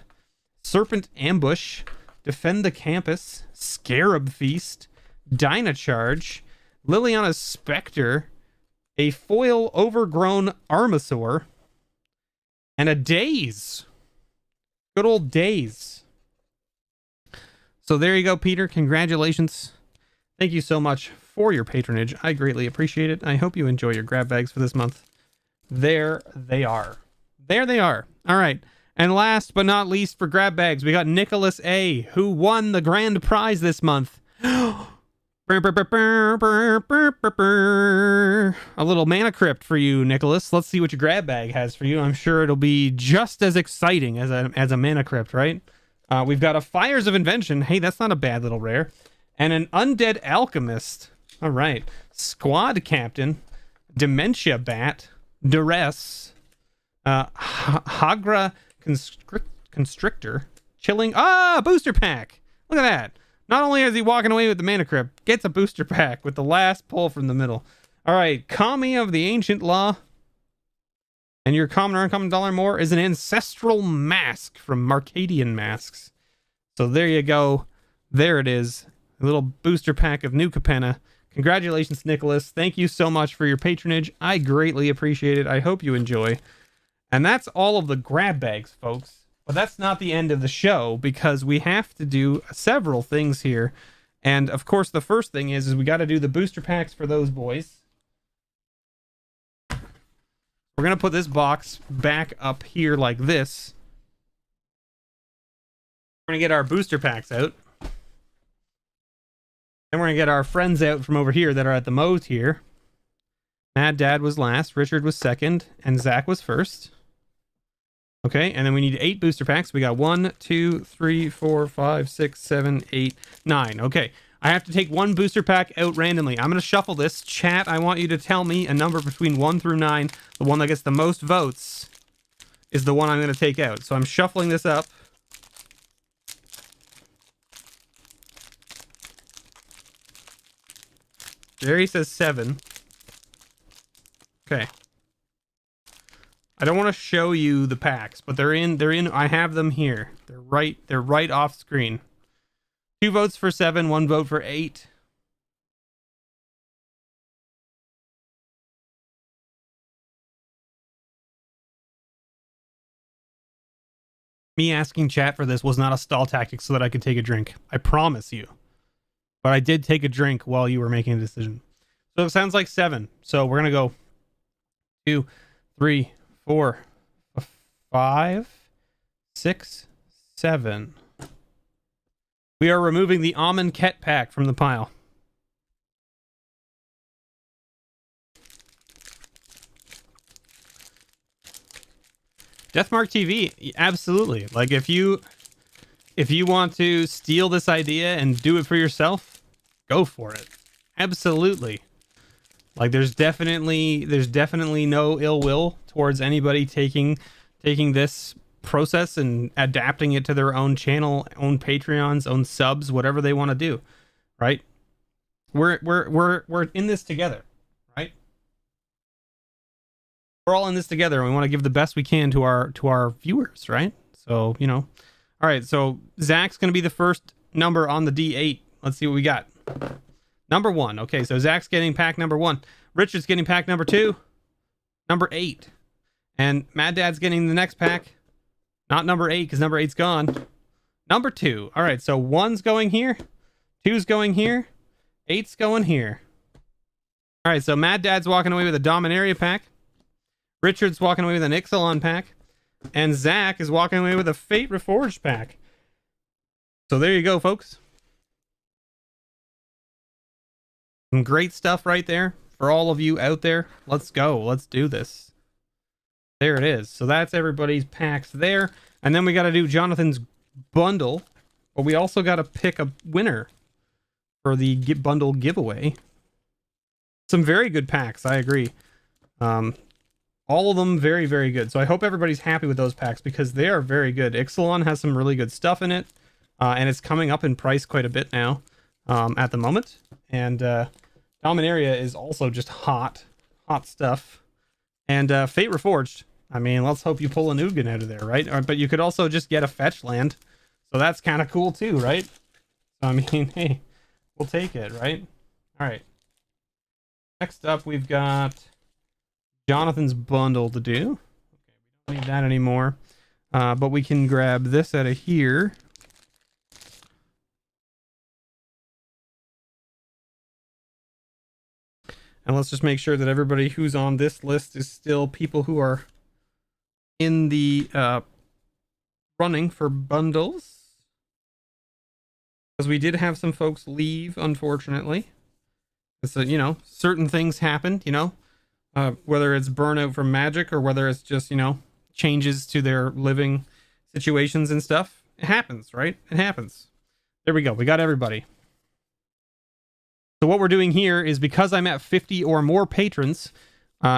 Serpent Ambush, Defend the Campus, Scarab Feast, Dynacharge, Liliana's Spectre, a foil Overgrown Armasaur, and a Daze. Good old Daze. So there you go, Peter. Congratulations. Thank you so much for your patronage. I greatly appreciate it. I hope you enjoy your grab bags for this month. There they are. There they are. All right. And last but not least for grab bags, we got Nicholas A., who won the grand prize this month. A little Mana Crypt for you, Nicholas. Let's see what your grab bag has for you. I'm sure it'll be just as exciting as a Mana Crypt, right? We've got a Fires of Invention. Hey, that's not a bad little rare. And an Undead Alchemist. All right. Squad Captain. Dementia Bat. Duress. Hagra Constrictor. Chilling. Booster pack. Look at that. Not only is he walking away with the Mana Crypt, gets a booster pack with the last pull from the middle. All right. Kami of the Ancient Law. And your common or uncommon dollar more is an Ancestral Mask from Marcadian Masks. So there you go. There it is. A little booster pack of New Capenna. Congratulations, Nicholas. Thank you so much for your patronage. I greatly appreciate it. I hope you enjoy. And that's all of the grab bags, folks. But that's not the end of the show, because we have to do several things here. And of course, the first thing is we got to do the booster packs for those boys. We're going to put this box back up here like this. We're going to get our booster packs out. Then we're going to get our friends out from over here that are at the Moe's here. Mad Dad was last, Richard was second, and Zach was first. Okay, and then we need 8 booster packs. We got 1, 2, 3, 4, 5, 6, 7, 8, 9. Okay, I have to take one booster pack out randomly. I'm going to shuffle this. Chat, I want you to tell me a number between 1 through 9. The one that gets the most votes is the one I'm going to take out. So I'm shuffling this up. Jerry says 7. Okay. I don't want to show you the packs, but they're in, I have them here. They're right off screen. 2 votes for 7, 1 vote for 8. Me asking chat for this was not a stall tactic so that I could take a drink. I promise you. But I did take a drink while you were making a decision. So it sounds like 7. So we're going to go 2, 3, 4, 5, 6, 7. We are removing the Almond Ket pack from the pile. Deathmark TV, absolutely. Like if you want to steal this idea and do it for yourself, go for it. Absolutely. Like there's definitely no ill will towards anybody taking this process and adapting it to their own channel, own Patreons, own subs, whatever they want to do, right? We're in this together, right? We're all in this together, and we want to give the best we can to our viewers, right? So, you know. All right, so Zach's going to be the first number on the D8. Let's see what we got. Number 1. Okay, so Zach's getting pack number 1. Richard's getting pack number 2. Number 8. And Mad Dad's getting the next pack. Not number 8, because number 8's gone. Number 2. All right, so 1's going here. 2's going here. 8's going here. All right, so Mad Dad's walking away with a Dominaria pack. Richard's walking away with an Ixalan pack. And Zach is walking away with a Fate Reforged pack. So there you go, folks. Some great stuff right there for all of you out there. Let's go. Let's do this. There it is. So that's everybody's packs there. And then we got to do Jonathan's bundle. But we also got to pick a winner for the bundle giveaway. Some very good packs. I agree. All of them very, very good. So I hope everybody's happy with those packs because they are very good. Ixalan has some really good stuff in it. And it's coming up in price quite a bit now at the moment. And Dominaria is also just hot stuff. And Fate Reforged. I mean, let's hope you pull an Ugin out of there, right? But you could also just get a fetch land. So that's kind of cool too, right? So, I mean, hey, we'll take it, right? All right. Next up, we've got Jonathan's bundle to do. Okay, we don't need that anymore. But we can grab this out of here. And let's just make sure that everybody who's on this list is still people who are in the running for bundles. Because we did have some folks leave, unfortunately. So, you know, certain things happened, you know. Whether it's burnout from Magic or whether it's just, you know, changes to their living situations and stuff. It happens, right? It happens. There we go. We got everybody. So what we're doing here is because I'm at 50 or more patrons,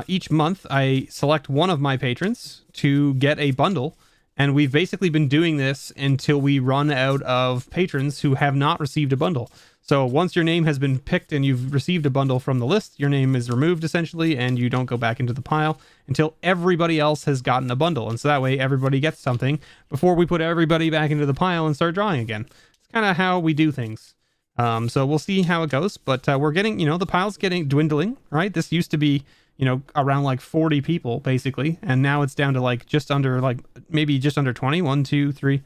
each month I select one of my patrons to get a bundle. And we've basically been doing this until we run out of patrons who have not received a bundle. So once your name has been picked and you've received a bundle from the list, your name is removed essentially, and you don't go back into the pile until everybody else has gotten a bundle. And so that way everybody gets something before we put everybody back into the pile and start drawing again. It's kind of how we do things. So we'll see how it goes, but we're getting, you know, the pile's getting dwindling, right? This used to be, you know, around like 40 people basically, and now it's down to like just under, like maybe just under 20. 1, 2, 3,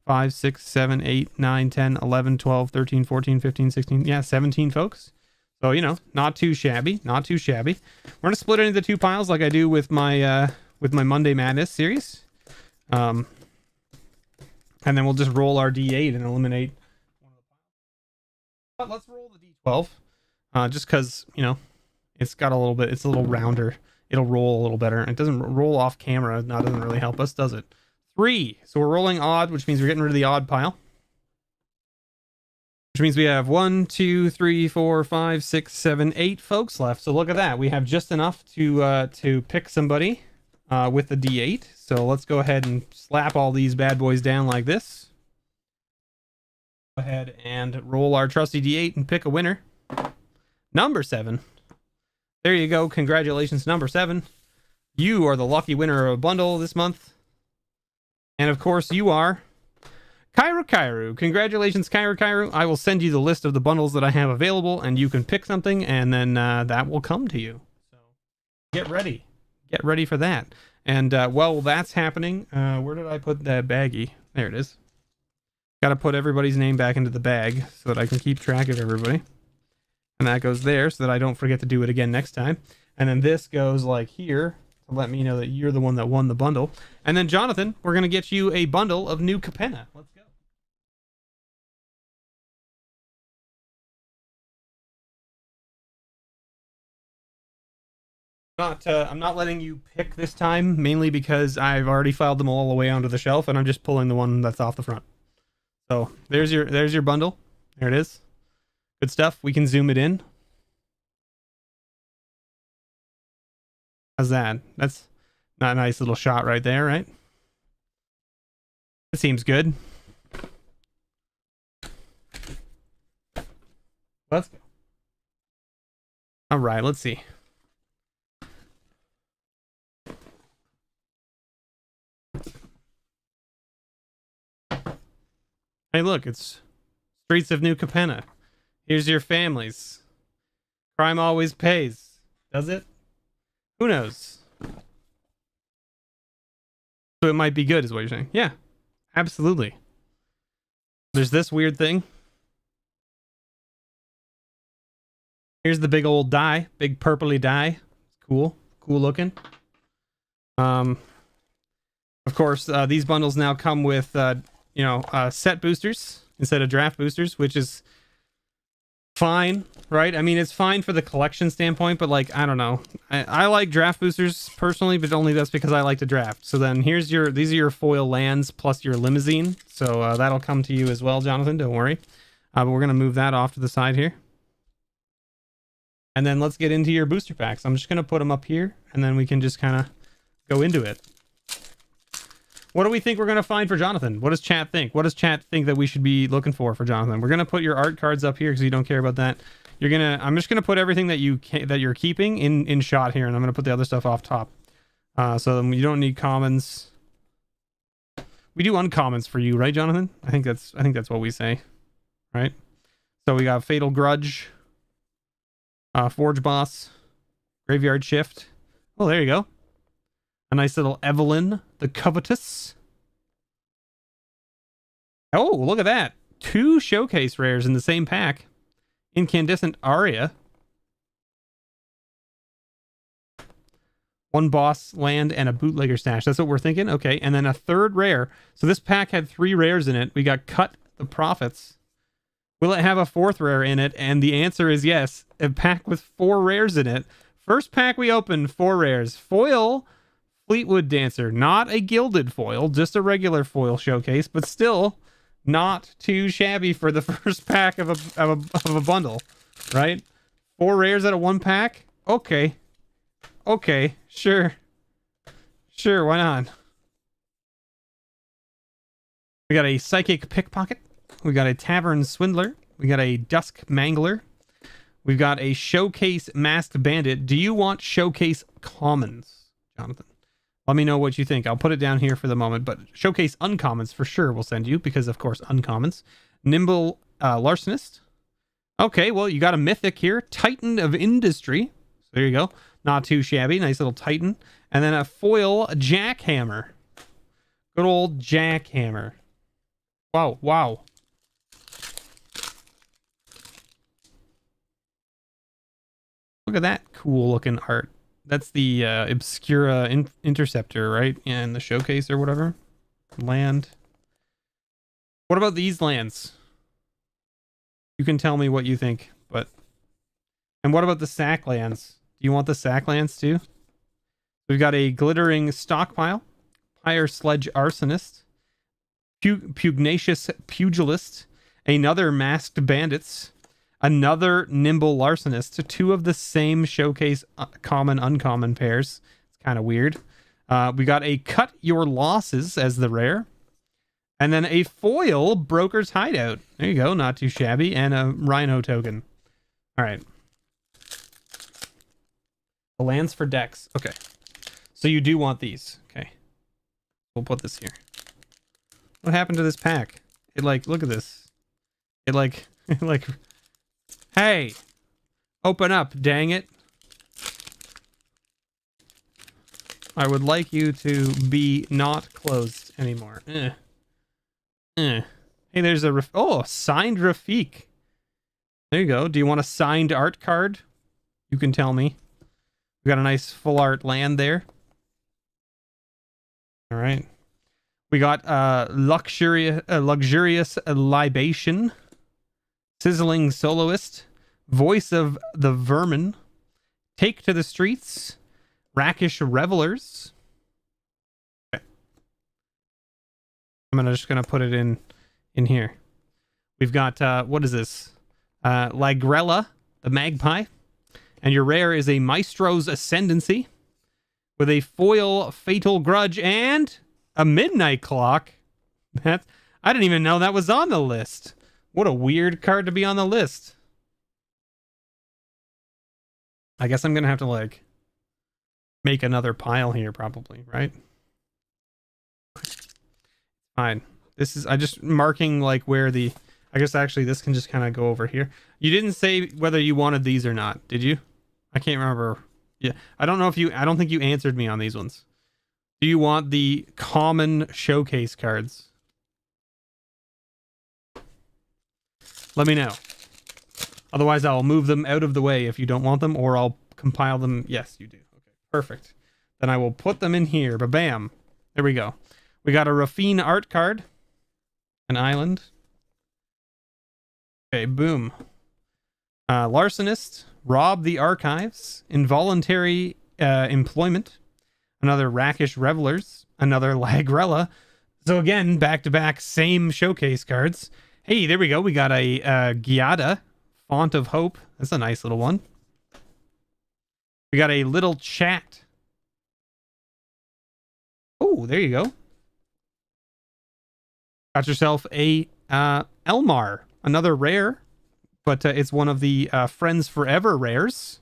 5, 6, 7, 8, 9, 10, 11, 12, 13, 14, 15, 16, yeah, 17 folks. So, you know, not too shabby, not too shabby. We're gonna split it into two piles like I do with my Monday Madness series. And then we'll just roll our D8 and eliminate one of the piles. But let's roll the D12. Just because, you know, it's got a little bit, it's a little rounder. It'll roll a little better. It doesn't roll off camera. That doesn't really help us, does it? 3. So we're rolling odd, which means we're getting rid of the odd pile. Which means we have 1, 2, 3, 4, 5, 6, 7, 8 folks left. So look at that. We have just enough to pick somebody with the D8. So let's go ahead and slap all these bad boys down like this. Go ahead and roll our trusty D8 and pick a winner. Number 7. There you go. Congratulations, number 7. You are the lucky winner of a bundle this month. And of course, you are Kairu. Congratulations, Kairu. I will send you the list of the bundles that I have available, and you can pick something, and then that will come to you. So get ready. Get ready for that. And while that's happening, where did I put that baggie? There it is. Got to put everybody's name back into the bag so that I can keep track of everybody. And that goes there so that I don't forget to do it again next time. And then this goes like here to let me know that you're the one that won the bundle. And then Jonathan, we're going to get you a bundle of new Capenna. Let's go. I'm not letting you pick this time, mainly because I've already filed them all the way onto the shelf and I'm just pulling the one that's off the front. So there's your bundle. There it is. Good stuff. We can zoom it in. How's that? That's not a nice little shot right there, right? It seems good. Let's go. All right, let's see. Hey, look, it's Streets of New Capenna. Here's your families. Crime always pays. Does it? Who knows? So it might be good, is what you're saying. Yeah, absolutely. There's this weird thing. Here's the big old die. Big purpley die. Cool. Cool looking. Of course, these bundles now come with, set boosters instead of draft boosters, which is fine, right? I mean, it's fine for the collection standpoint, but like, I don't know. I like draft boosters personally, but only that's because I like to draft. So then these are your foil lands plus your limousine. So that'll come to you as well, Jonathan. Don't worry. But we're going to move that off to the side here. And then let's get into your booster packs. I'm just going to put them up here, and then we can just kind of go into it. What do we think we're going to find for Jonathan? What does chat think? What does chat think that we should be looking for Jonathan? We're going to put your art cards up here because you don't care about that. I'm just going to put everything that you're keeping in shot here, and I'm going to put the other stuff off top. So you don't need commons. We do uncommons for you, right, Jonathan? I think that's what we say, right? So we got Fatal Grudge, Forge Boss, Graveyard Shift. Oh, there you go. A nice little Evelyn the Covetous. Oh, look at that. 2 showcase rares in the same pack. Incandescent Aria. 1 boss land and a bootlegger stash. That's what we're thinking. Okay, and then a 3rd rare. So this pack had 3 rares in it. We got Cut the Prophets. Will it have a 4th rare in it? And the answer is yes. A pack with 4 rares in it. First pack we opened, 4 rares. Foil Fleetwood Dancer, not a gilded foil, just a regular foil showcase, but still not too shabby for the first pack of a bundle, right? 4 rares out of 1 pack. Okay, sure, why not? We got a Psychic Pickpocket. We got a Tavern Swindler. We got a Dusk Mangler. We've got a Showcase Masked Bandit. Do you want Showcase Commons, Jonathan? Let me know what you think. I'll put it down here for the moment, but Showcase Uncommons for sure we'll send you, because of course Uncommons. Nimble Larcenist. Okay, well, you got a Mythic here. Titan of Industry. So there you go. Not too shabby. Nice little Titan. And then a foil Jackhammer. Good old Jackhammer. Wow. Look at that cool looking art. That's the Obscura Interceptor, right? In the showcase or whatever. Land. What about these lands? You can tell me what you think, but... And what about the sack lands? Do you want the sack lands too? We've got a Glittering Stockpile. Pyre Sledge Arsonist. Pugnacious Pugilist. Another Masked Bandits. Another Nimble Larcenist. 2 of the same showcase common uncommon pairs. It's kind of weird. We got a Cut Your Losses as the rare. And then a foil Broker's Hideout. There you go, not too shabby. And a Rhino token. Alright. The lands for decks. Okay. So you do want these. Okay. We'll put this here. What happened to this pack? It like, look at this. It like, hey, open up, dang it. I would like you to be not closed anymore. Hey, there's a... signed Rafik. There you go. Do you want a signed art card? You can tell me. We got a nice full art land there. All right. We got luxurious libation. Sizzling Soloist, Voice of the Vermin, Take to the Streets, Rakish Revelers. Okay. I'm just gonna put it in here. We've got what is this? Lagrella, the Magpie, and your rare is a Maestro's Ascendancy with a foil Fatal Grudge and a Midnight Clock. I didn't even know that was on the list. What a weird card to be on the list. I guess I'm going to have to, like, make another pile here, probably, right? Fine. This is... I'm just marking, like, where the... I guess, actually, this can just kind of go over here. You didn't say whether you wanted these or not, did you? I can't remember. Yeah. I don't know if you... I don't think you answered me on these ones. Do you want the common showcase cards? Let me know. Otherwise, I'll move them out of the way if you don't want them, or I'll compile them. Yes, you do. Okay, perfect. then I will put them in here. But bam. There we go. We got a Rafine art card. An island. Okay, boom. Larcenist. Rob the archives. Involuntary employment. Another Rakish Revelers. Another Lagrella. So again, back-to-back, same showcase cards. Hey, there we go. We got a Giada. Font of Hope. That's a nice little one. We got a little chat. Oh, there you go. Got yourself a Elmar. Another rare. But it's one of the Friends Forever rares.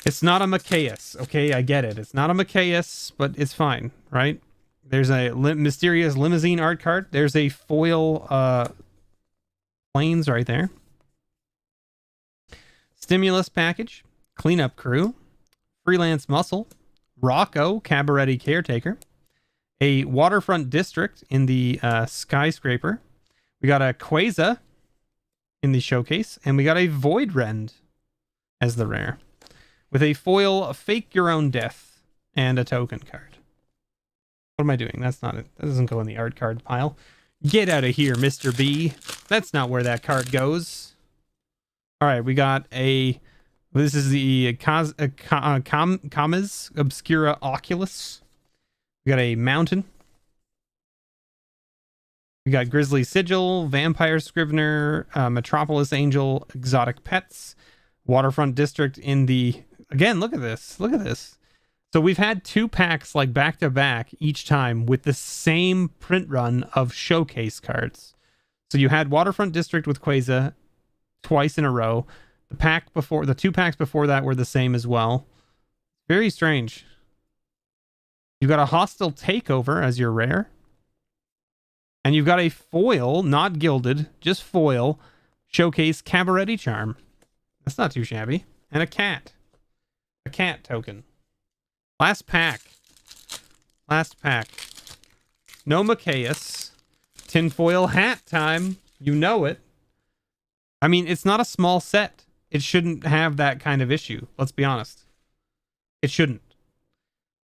It's not a Macias. Okay, I get it. It's not a Macias, but it's fine, right? There's a mysterious limousine art card. There's a foil planes right there. Stimulus package. Cleanup crew. Freelance muscle. Rocco, cabaret caretaker. A waterfront district in the skyscraper. We got a Quasar in the showcase. And we got a Void Rend as the rare. With a foil Fake Your Own Death and a token card. What am I doing? That's not it. That doesn't go in the art card pile. Get out of here, Mr. B. That's not where that card goes. All right, we got a... This is the Kames Obscura Oculus. We got a Mountain. We got Grizzly Sigil, Vampire Scrivener, Metropolis Angel, Exotic Pets, Waterfront District in the... Again, look at this. Look at this. So we've had 2 packs like back to back each time with the same print run of showcase cards. So you had Waterfront District with Quasar twice in a row. The 2 packs before that were the same as well. Very strange. You got a Hostile Takeover as your rare. And you've got a foil, not gilded, just foil, showcase Cabaret Charm. That's not too shabby. And a cat. A cat token. Last pack. Last pack. No Macias. Tinfoil hat time. You know it. I mean, it's not a small set. It shouldn't have that kind of issue. Let's be honest. It shouldn't.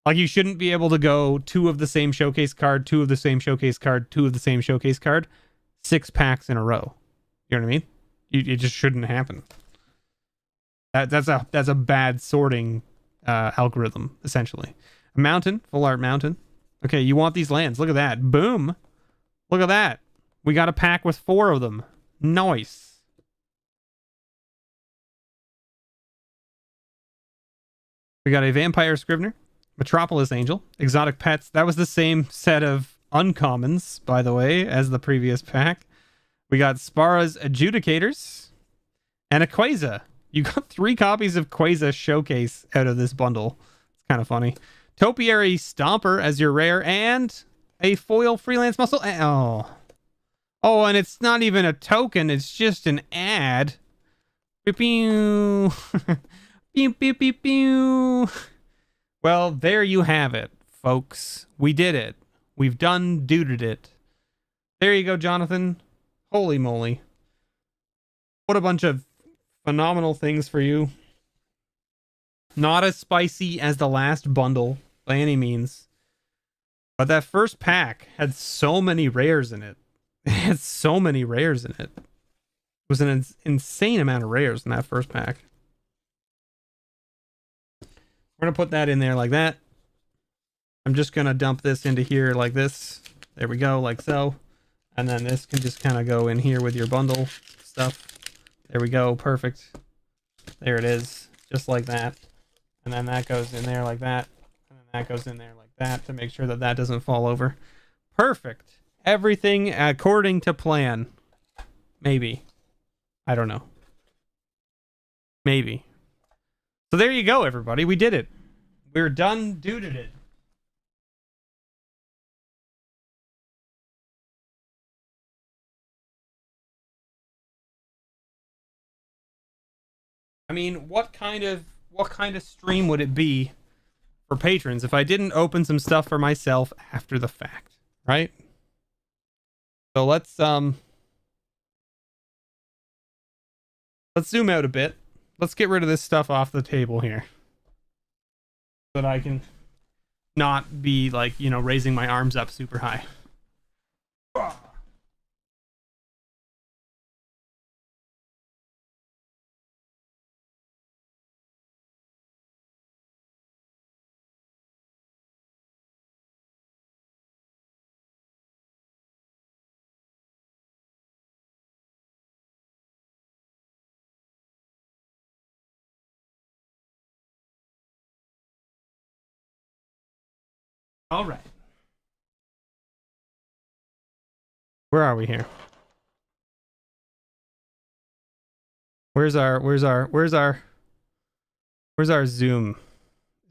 Like, you shouldn't be able to go 2 of the same showcase card, 2 of the same showcase card, 2 of the same showcase card, 6 packs in a row. You know what I mean? It just shouldn't happen. That's a bad sorting algorithm, essentially. A mountain, full art mountain. Okay, you want these lands. Look at that. Boom. Look at that. We got a pack with 4 of them. Nice. We got a Vampire Scrivener, Metropolis Angel, Exotic Pets. That was the same set of uncommons, by the way, as the previous pack. We got Spara's Adjudicators and a Quasar. You got 3 copies of Quasar Showcase out of this bundle. It's kind of funny. Topiary Stomper as your rare and a foil Freelance Muscle. Oh, and it's not even a token. It's just an ad. Pew pew. Pew pew pew pew. Well, there you have it, folks. We did it. We've done duded it. There you go, Jonathan. Holy moly. What a bunch of phenomenal things for you. Not as spicy as the last bundle by any means. But that first pack had so many rares in it. It had so many rares in it. It was an insane amount of rares in that first pack. We're going to put that in there like that. I'm just going to dump this into here like this. There we go, like so. And then this can just kind of go in here with your bundle stuff. There we go, perfect. There it is, just like that. And then that goes in there like that. And then that goes in there like that to make sure that that doesn't fall over. Perfect. Everything according to plan. Maybe. I don't know. Maybe. So there you go, everybody. We did it. We're done duded it. I mean, what kind of stream would it be for patrons if I didn't open some stuff for myself after the fact, right? So let's zoom out a bit. Let's get rid of this stuff off the table here. so that I can not be like, you know, raising my arms up super high. All right. Where are we here? Where's our zoom?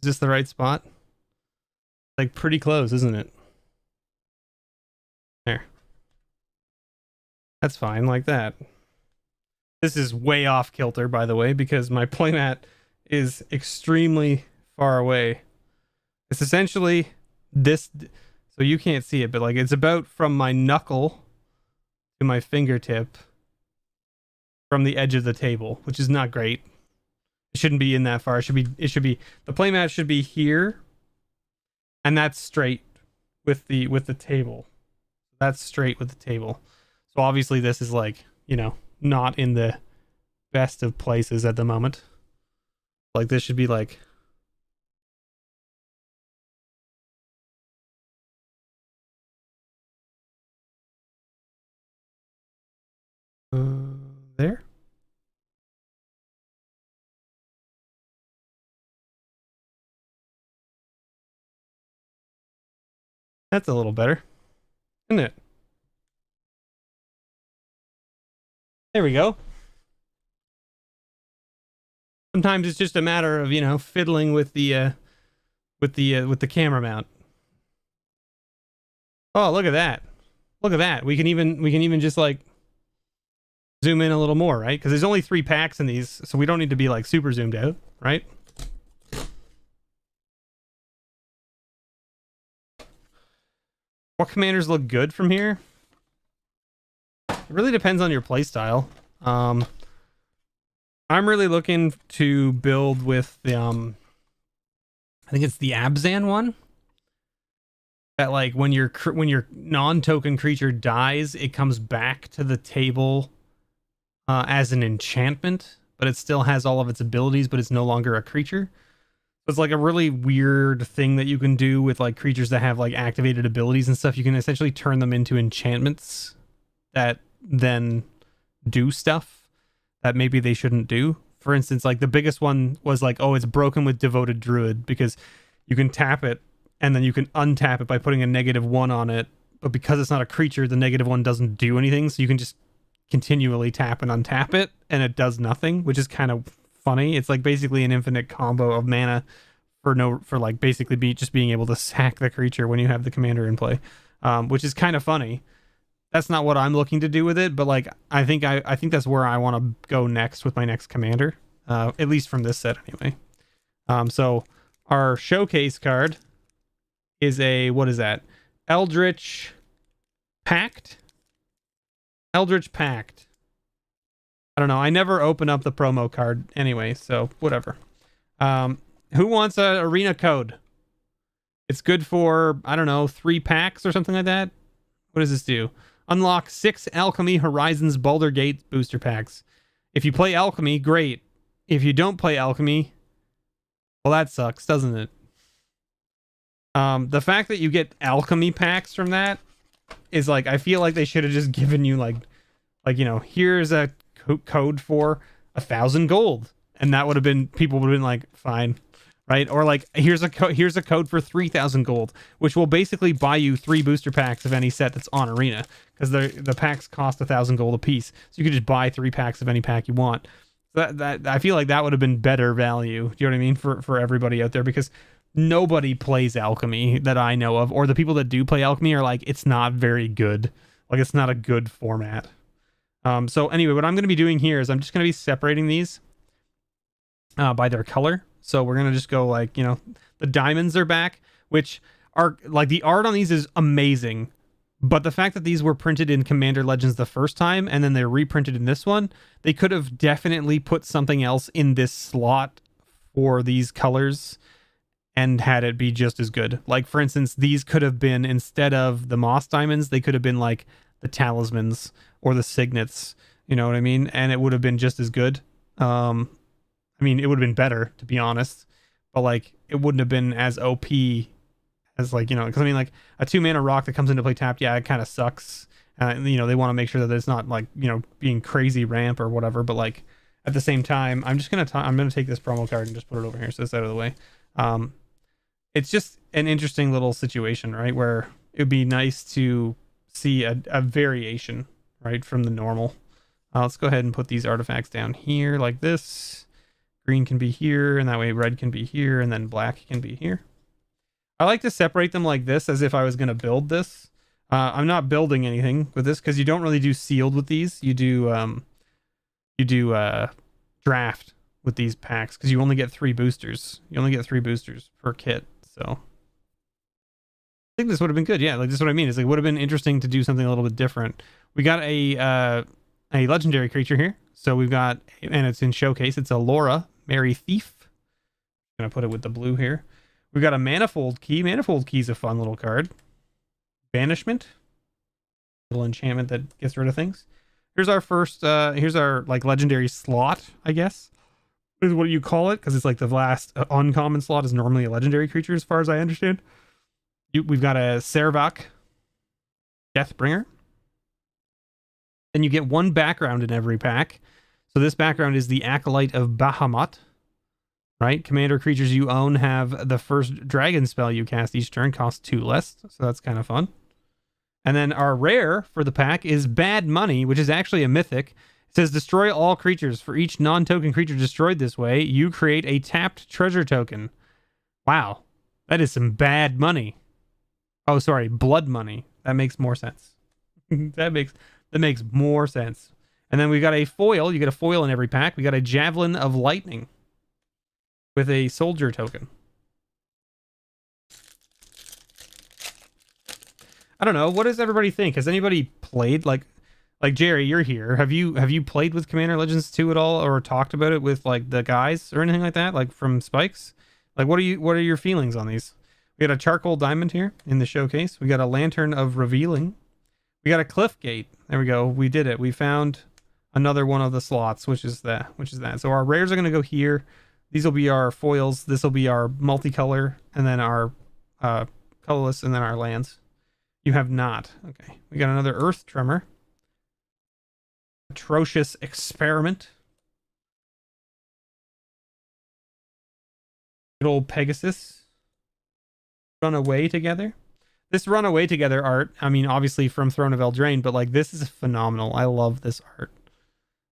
Is this the right spot? Like pretty close, isn't it? There. That's fine, like that. This is way off kilter, by the way, because my playmat is extremely far away. It's essentially this, so you can't see it, but like it's about from my knuckle to my fingertip from the edge of the table, which is not great. It shouldn't be in that far. It should be the playmat should be here, and that's straight with the table. That's straight with the table. So obviously this is like, you know, not in the best of places at the moment. Like this should be like there. That's a little better, isn't it? There we go. Sometimes it's just a matter of, you know, fiddling with the camera mount. Oh, look at that. Look at that. We can even just like zoom in a little more, right? Because there's only 3 packs in these, so we don't need to be like super zoomed out, right? What commanders look good from here? It really depends on your playstyle. I'm really looking to build with the I think it's the Abzan one. That like when your non-token creature dies, it comes back to the table as an enchantment, but it still has all of its abilities, but it's no longer a creature. So it's like a really weird thing that you can do with like creatures that have like activated abilities and stuff. You can essentially turn them into enchantments that then do stuff that maybe they shouldn't do. For instance, like the biggest one was like, oh, it's broken with Devoted Druid, because you can tap it and then you can untap it by putting a -1 on it. But because it's not a creature, the -1 doesn't do anything. So you can just continually tap and untap it and it does nothing, which is kind of funny. It's like basically an infinite combo of mana for like basically being able to sack the creature when you have the commander in play, which is kind of funny. That's not what I'm looking to do with it, but like I think that's where I want to go next with my next commander, at least from this set anyway. So our showcase card is a, what is that? Eldritch Pact. Eldritch Pact. I don't know. I never open up the promo card anyway, so whatever. Who wants an arena code? It's good for, I don't know, 3 packs or something like that. What does this do? Unlock 6 Alchemy Horizons Baldur's Gate booster packs. If you play Alchemy, great. If you don't play Alchemy, well, that sucks, doesn't it? The fact that you get Alchemy packs from that is like, I feel like they should have just given you like, you know, here's a code for 1,000 gold, and that would have been, people would have been like, fine, right? Or like, here's a code for 3,000 gold, which will basically buy you 3 booster packs of any set that's on Arena, because the packs cost 1,000 gold a piece, so you could just buy 3 packs of any pack you want. That I feel like that would have been better value. Do you know what I mean, for everybody out there? Because nobody plays Alchemy that I know of, or the people that do play Alchemy are like, it's not very good. Like, it's not a good format. So anyway, what I'm going to be doing here is I'm just going to be separating these by their color. So we're going to just go like, you know, the diamonds are back, which are like, the art on these is amazing. But the fact that these were printed in Commander Legends the first time and then they're reprinted in this one, they could have definitely put something else in this slot for these colors and had it be just as good. Like, for instance, these could have been, instead of the moss diamonds, they could have been like the talismans or the signets, you know what I mean? And it would have been just as good. I mean, it would have been better, to be honest, but like it wouldn't have been as OP as, like, you know, because I mean, like a 2-mana rock that comes into play tapped, yeah, it kind of sucks. You know, they want to make sure that it's not like, you know, being crazy ramp or whatever, but like at the same time, I'm gonna take this promo card and just put it over here so it's out of the way. It's just an interesting little situation, right? Where it would be nice to see a variation, right, from the normal. Let's go ahead and put these artifacts down here like this. Green can be here, and that way red can be here, and then black can be here. I like to separate them like this as if I was going to build this. I'm not building anything with this because you don't really do sealed with these. You do draft with these packs because you only get 3 boosters. You only get 3 boosters per kit. So I think this would have been good. Yeah, like this is what I mean. It's like, it would have been interesting to do something a little bit different. We got a legendary creature here. So we've got, and it's in showcase. It's a Laura, Merry Thief. I'm gonna put it with the blue here. We've got a Manifold Key. Manifold Key is a fun little card. Banishment, little enchantment that gets rid of things. Here's our first. Here's our like legendary slot, I guess, is what you call it, because it's like the last uncommon slot is normally a legendary creature, as far as I understand. We've got a Servak, Deathbringer. Then you get 1 background in every pack. So this background is the Acolyte of Bahamut. Right? Commander creatures you own have the first dragon spell you cast each turn costs 2 less. So that's kind of fun. And then our rare for the pack is Bad Money, which is actually a mythic. It says destroy all creatures. For each non-token creature destroyed this way, you create a tapped treasure token. Wow. That is some bad money. Oh, sorry. Blood money. That makes more sense. that makes more sense. And then we got a foil. You get a foil in every pack. We got a Javelin of Lightning with a soldier token. I don't know. What does everybody think? Has anybody played like Jerry, you're here. Have you played with Commander Legends 2 at all, or talked about it with like the guys or anything like that, like from Spikes? Like what are your feelings on these? We got a charcoal diamond here in the showcase. We got a Lantern of Revealing. We got a Cliff Gate. There we go. We did it. We found another one of the slots, which is that. So our rares are going to go here. These will be our foils. This will be our multicolor, and then our colorless, and then our lands. You have not. Okay. We got another Earth Tremor. Atrocious Experiment. Good old Pegasus. Run Away Together. This Run Away Together art, I mean, obviously from Throne of Eldraine, but like this is phenomenal. I love this art.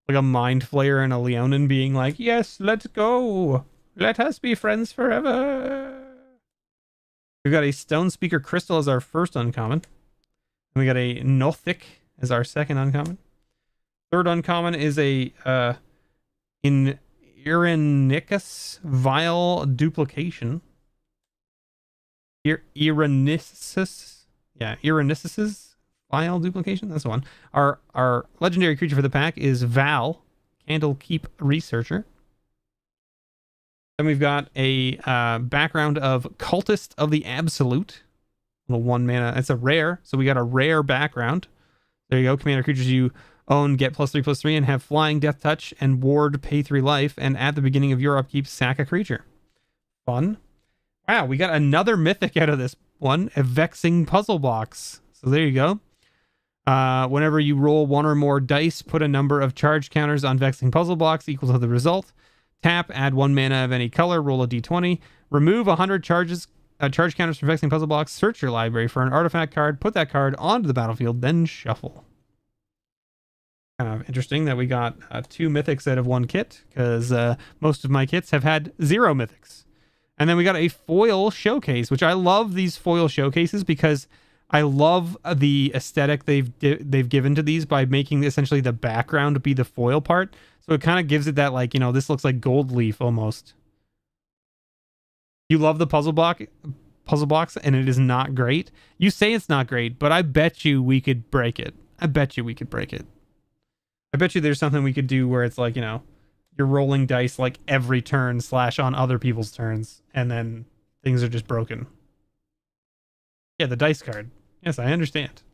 Like a Mind Flayer and a Leonin being like, yes, let's go. Let us be friends forever. We've got a Stone Speaker Crystal as our first uncommon. And we got a Nothic as our second uncommon. Third uncommon is a in Irenicus Vile Duplication. Irenicus Vile Duplication. That's the one. Our legendary creature for the pack is Val, Candlekeep Researcher. Then we've got a background of Cultist of the Absolute. Little 1 mana. It's a rare, so we got a rare background. There you go. Commander creatures you own get +3/+3 and have flying, death touch, and ward, pay 3 life, and at the beginning of your upkeep, sack a creature. Fun. Wow, we got another mythic out of this one, a Vexing Puzzle Box. So there you go. Whenever you roll 1 or more dice, put a number of charge counters on Vexing Puzzle Box equal to the result. Tap, add 1 mana of any color, roll a d20. Remove 100 charge counters from Vexing Puzzle Box, search your library for an artifact card, put that card onto the battlefield, then shuffle. Kind of interesting that we got 2 mythics out of 1 kit, because most of my kits have had 0 mythics. And then we got a foil showcase, which I love these foil showcases because I love the aesthetic they've given to these by making essentially the background be the foil part. So it kind of gives it that, like, you know, this looks like gold leaf almost. You love the puzzle box, and it is not great. You say it's not great, but I bet you we could break it. I bet you there's something we could do where it's like, you know, you're rolling dice like every turn / on other people's turns, and then things are just broken. Yeah, the dice card. Yes, I understand.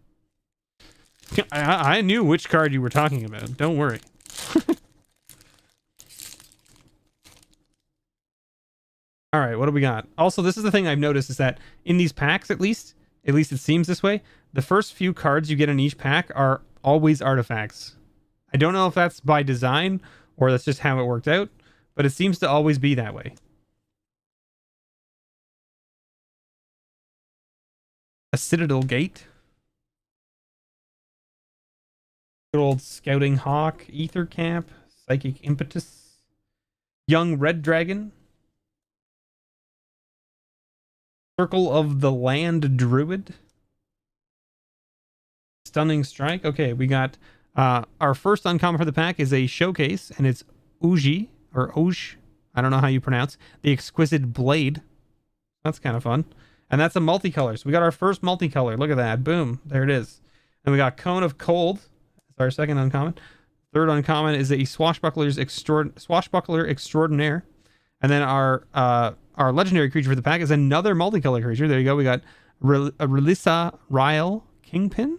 I knew which card you were talking about. Don't worry. All right, what do we got? Also, this is the thing I've noticed is that in these packs, at least it seems this way, the first few cards you get in each pack are always artifacts. I don't know if that's by design or that's just how it worked out, but it seems to always be that way. A Citadel Gate. Good old Scouting Hawk, Ether Camp, Psychic Impetus, Young Red Dragon, Circle of the Land Druid, Stunning Strike. Okay, we got our first uncommon for the pack is a showcase, and it's Uji, or Oj, I don't know how you pronounce, the Exquisite Blade. That's kind of fun. And that's a multicolor. So we got our first multicolor. Look at that. Boom. There it is. And we got Cone of Cold. That's our second uncommon. Third uncommon is a Swashbuckler Extraordinaire. And then our legendary creature for the pack is another multicolor creature. There you go. We got Rilissa Ryle Kingpin.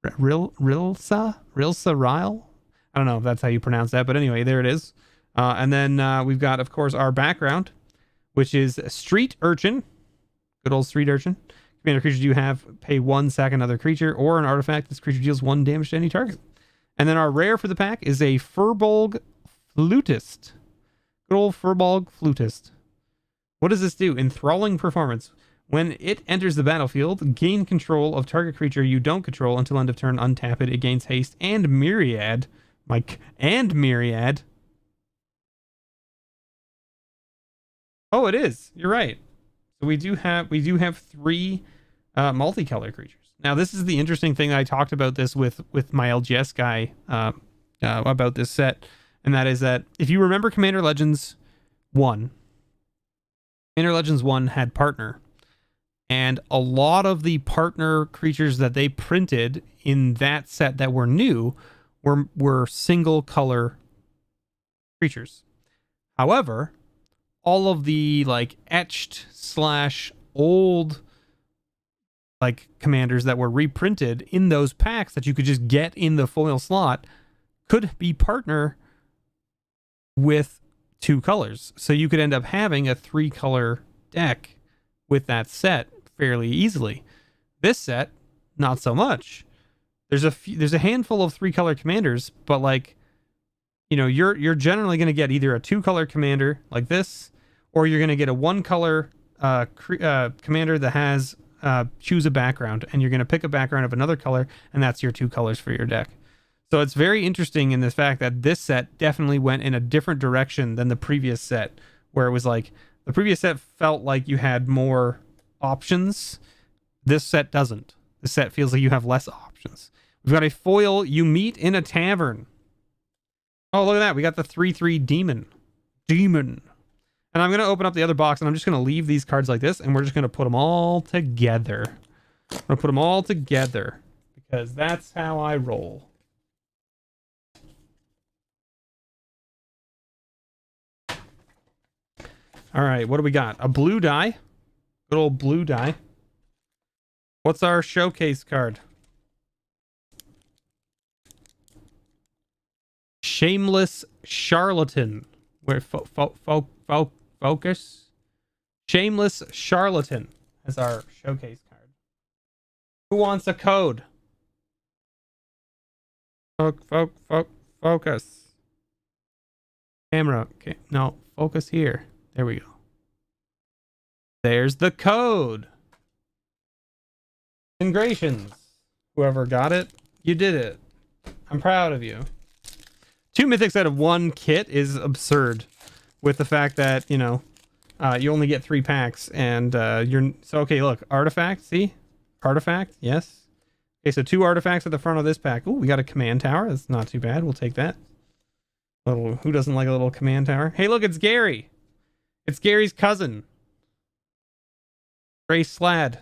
Rilsa Ryle. I don't know if that's how you pronounce that, but anyway, there it is. And then we've got, of course, our background, which is Street Urchin. Good old Street Urchin. Commander creature you have, pay 1, sack another creature, or an artifact. This creature deals 1 damage to any target. And then our rare for the pack is a Furbolg Flutist. Good old Furbolg Flutist. What does this do? Enthralling Performance. When it enters the battlefield, gain control of target creature you don't control until end of turn. Untap it. It gains haste and myriad. And myriad. Oh, it is. You're right. So we do have 3 multicolor creatures. Now, this is the interesting thing. I talked about this with my LGS guy about this set, and that is that if you remember Commander Legends 1, Commander Legends 1 had partner, and a lot of the partner creatures that they printed in that set that were new were single color creatures. However, all of the like etched / old like commanders that were reprinted in those packs that you could just get in the foil slot could be partner with 2 colors. So you could end up having a 3 color deck with that set fairly easily. This set, not so much. There's a handful of 3 color commanders, but like, you know, you're generally going to get either a 2 color commander like this, or you're going to get a 1 color commander that has choose a background, and you're going to pick a background of another color, and that's your 2 colors for your deck. So it's very interesting in the fact that this set definitely went in a different direction than the previous set, where it was like the previous set felt like you had more options. This set doesn't. This set feels like you have less options. We've got a foil, You Meet in a Tavern. Oh, look at that. We got the 3/3 Demon. And I'm going to open up the other box, and I'm just going to leave these cards like this, and we're just going to put them all together. I'm going to put them all together, because that's how I roll. All right, what do we got? A blue die. Good old blue die. What's our showcase card? Shameless Charlatan. Where focus. Shameless Charlatan as our showcase card. Who wants a code? Focus. Camera. Okay, no, focus here. There we go. There's the code. Congratulations. Whoever got it, you did it. I'm proud of you. 2 mythics out of 1 kit is absurd, with the fact that, you know, you only get 3 packs, and so okay, look, artifact, see? Artifact, yes. Okay, so 2 artifacts at the front of this pack. Ooh, we got a command tower. That's not too bad. We'll take that. Who doesn't like a little command tower? Hey, look, it's Gary. It's Gary's cousin. Gray Slad.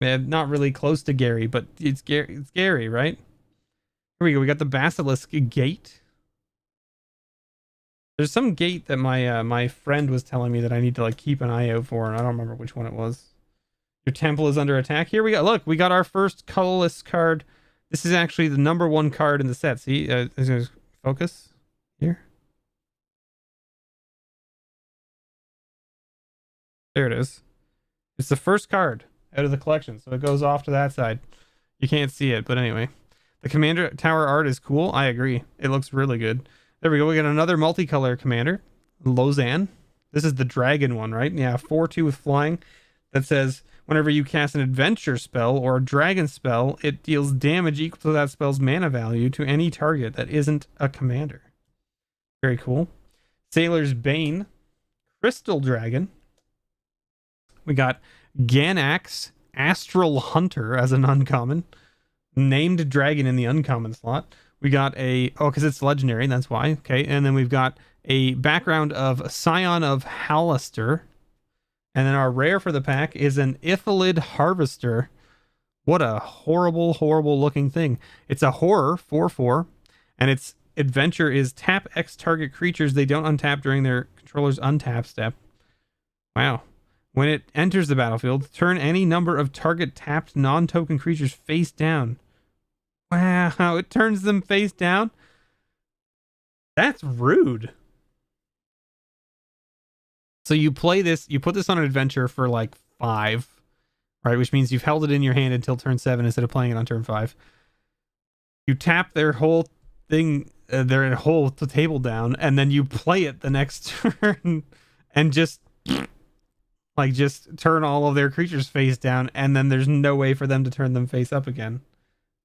Not really close to Gary, but it's Gary, right? Here we go. We got the Basilisk Gate. There's some gate that my friend was telling me that I need to like keep an eye out for, and I don't remember which one it was. Your temple is under attack. Here we go. Look, we got our first colorless card. This is actually the #1 card in the set. See, focus here. There it is. It's the first card out of the collection, so it goes off to that side. You can't see it, but anyway. The Commander Tower art is cool. I agree. It looks really good. There we go. We got another multicolor commander, Lausanne. This is the dragon one, right? Yeah, 4/2 with flying. That says, whenever you cast an adventure spell or a dragon spell, it deals damage equal to that spell's mana value to any target that isn't a commander. Very cool. Sailor's Bane, Crystal Dragon. We got Ganax, Astral Hunter as an uncommon. Named dragon in the uncommon slot. We got because it's legendary, that's why. Okay, and then we've got a background of Scion of Halaster. And then our rare for the pack is an Ithalid Harvester. What a horrible, horrible looking thing. It's a horror, 4/4, and its adventure is tap X target creatures they don't untap during their controller's untap step. Wow. When it enters the battlefield, turn any number of target tapped non-token creatures face down. Wow, it turns them face down? That's rude. So you play this, you put this on an adventure for like 5, right? Which means you've held it in your hand until turn 7 instead of playing it on turn 5. You tap their whole thing, their whole table down, and then you play it the next turn and just turn all of their creatures face down, and then there's no way for them to turn them face up again.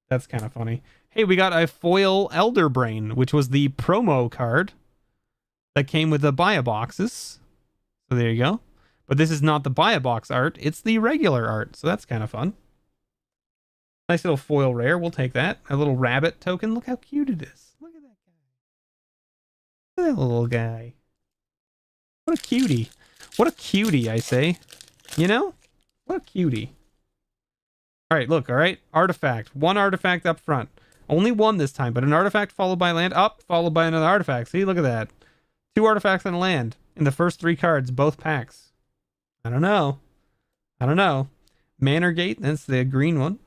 That's kind of funny. Hey, we got a foil Elder Brain, which was the promo card that came with the buy-a-boxes. So there you go. But this is not the buy-a-box art, it's the regular art, so that's kind of fun. Nice little foil rare, we'll take that. A little rabbit token, look how cute it is. Look at that guy. Look at that little guy. What a cutie. What a cutie, I say. You know? What a cutie. Alright, look, alright. Artifact. 1 artifact up front. Only 1 this time, but an artifact followed by land. Up, followed by another artifact. See, look at that. 2 artifacts and a land in the first 3 cards, both packs. I don't know. I don't know. Manor Gate, that's the green one.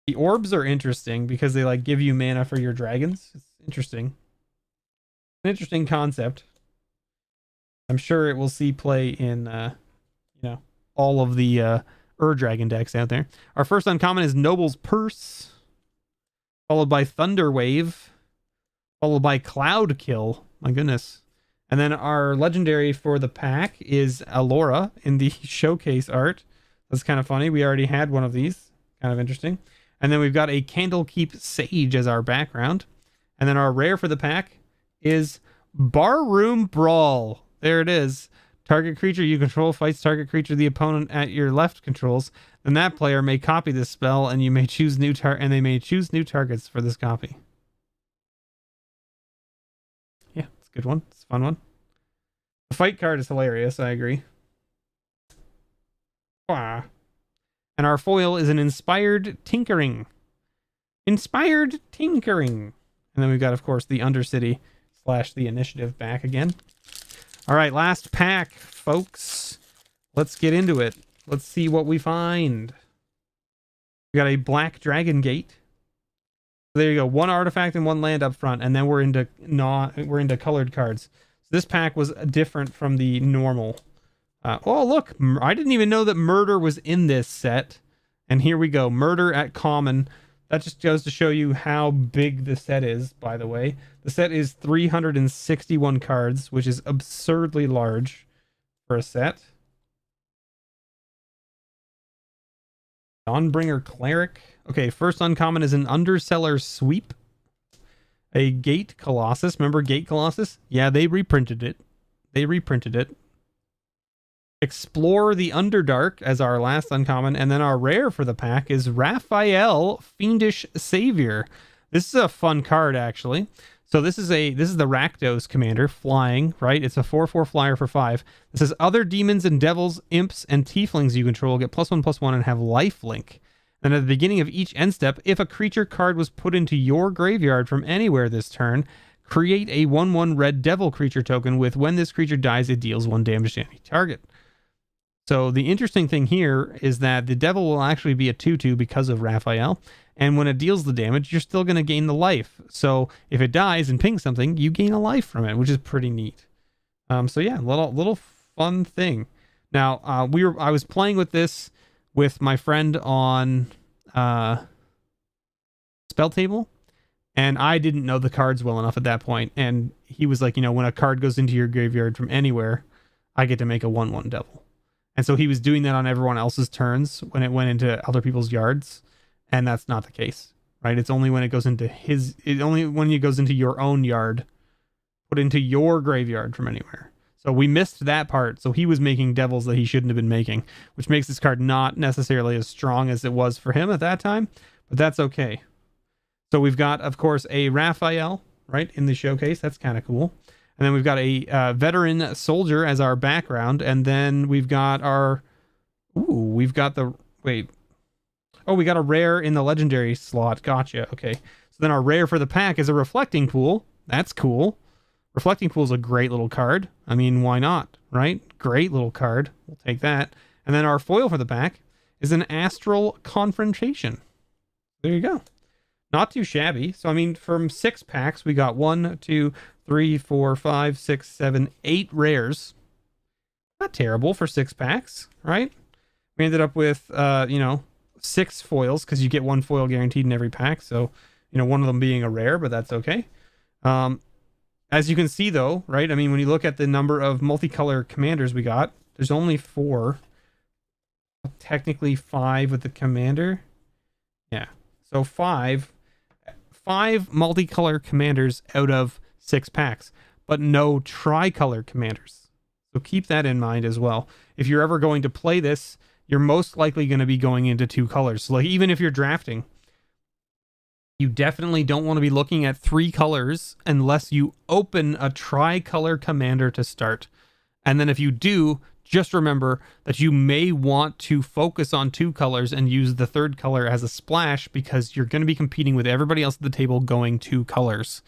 The orbs are interesting because they like give you mana for your dragons. It's interesting. An interesting concept. I'm sure it will see play in, all of the Ur-Dragon decks out there. Our first uncommon is Noble's Purse, followed by Thunder Wave, followed by Cloud Kill. My goodness. And then our legendary for the pack is Alora in the showcase art. That's kind of funny. We already had one of these. Kind of interesting. And then we've got a Candlekeep Sage as our background. And then our rare for the pack is Barroom Brawl. There it is. Target creature you control fights target creature the opponent at your left controls. Then that player may copy this spell, and you may choose they may choose new targets for this copy. Yeah, it's a good one. It's a fun one. The fight card is hilarious. I agree. Ah. And our foil is an Inspired Tinkering. Inspired Tinkering. And then we've got, of course, the Undercity / the Initiative back again. All right, last pack, folks. Let's get into it. Let's see what we find. We got a Black Dragon Gate. There you go. 1 artifact and 1 land up front, and then we're into colored cards. So this pack was different from the normal. Oh, look, I didn't even know that Murder was in this set. And here we go. Murder at common. That just goes to show you how big the set is, by the way. The set is 361 cards, which is absurdly large for a set. Dawnbringer Cleric. Okay, first uncommon is an Underseller Sweep. A Gate Colossus. Remember Gate Colossus? Yeah, they reprinted it. Explore the Underdark as our last uncommon, and then our rare for the pack is Raphael Fiendish Savior. This is a fun card, actually. So this is the Rakdos commander, flying, right? It's a 4/4 flyer for 5. This says other demons and devils, imps, and tieflings you control get +1/+1 and have lifelink. And at the beginning of each end step, if a creature card was put into your graveyard from anywhere this turn, create a 1/1 red devil creature token with when this creature dies, it deals 1 damage to any target. So the interesting thing here is that the devil will actually be a 2/2 because of Raphael. And when it deals the damage, you're still going to gain the life. So if it dies and pings something, you gain a life from it, which is pretty neat. So yeah, little fun thing. Now, I was playing with this with my friend on Spell Table, and I didn't know the cards well enough at that point. And he was like, when a card goes into your graveyard from anywhere, I get to make a 1/1 devil. And so he was doing that on everyone else's turns when it went into other people's yards. And that's not the case, right? It's only when it goes into only when it goes into your own yard, put into your graveyard from anywhere. So we missed that part. So he was making devils that he shouldn't have been making, which makes this card not necessarily as strong as it was for him at that time, but that's okay. So we've got, of course, a Raphael, right, in the showcase. That's kind of cool. And then we've got a veteran soldier as our background. And then we've got our, we got a rare in the legendary slot. Gotcha. Okay. So then our rare for the pack is a reflecting pool. That's cool. Reflecting pool is a great little card. I mean, why not, right? Great little card. We'll take that. And then our foil for the pack is an astral confrontation. There you go. Not too shabby. So, I mean, from 6 packs, we got 1, 2, 3, 4, 5, 6, 7, 8 rares. Not terrible for 6 packs, right? We ended up with, 6 foils, because you get 1 foil guaranteed in every pack. So, one of them being a rare, but that's okay. As you can see, though, right? I mean, when you look at the number of multicolor commanders we got, there's only 4. Technically 5 with the commander. Yeah. So 5 multicolor commanders out of 6 packs, but no tricolor commanders. So keep that in mind as well. If you're ever going to play this, you're most likely going to be going into 2 colors. So like even if you're drafting, you definitely don't want to be looking at 3 colors unless you open a tricolor commander to start. And then if you do, just remember that you may want to focus on 2 colors and use the 3rd color as a splash, because you're going to be competing with everybody else at the table going 2 colors.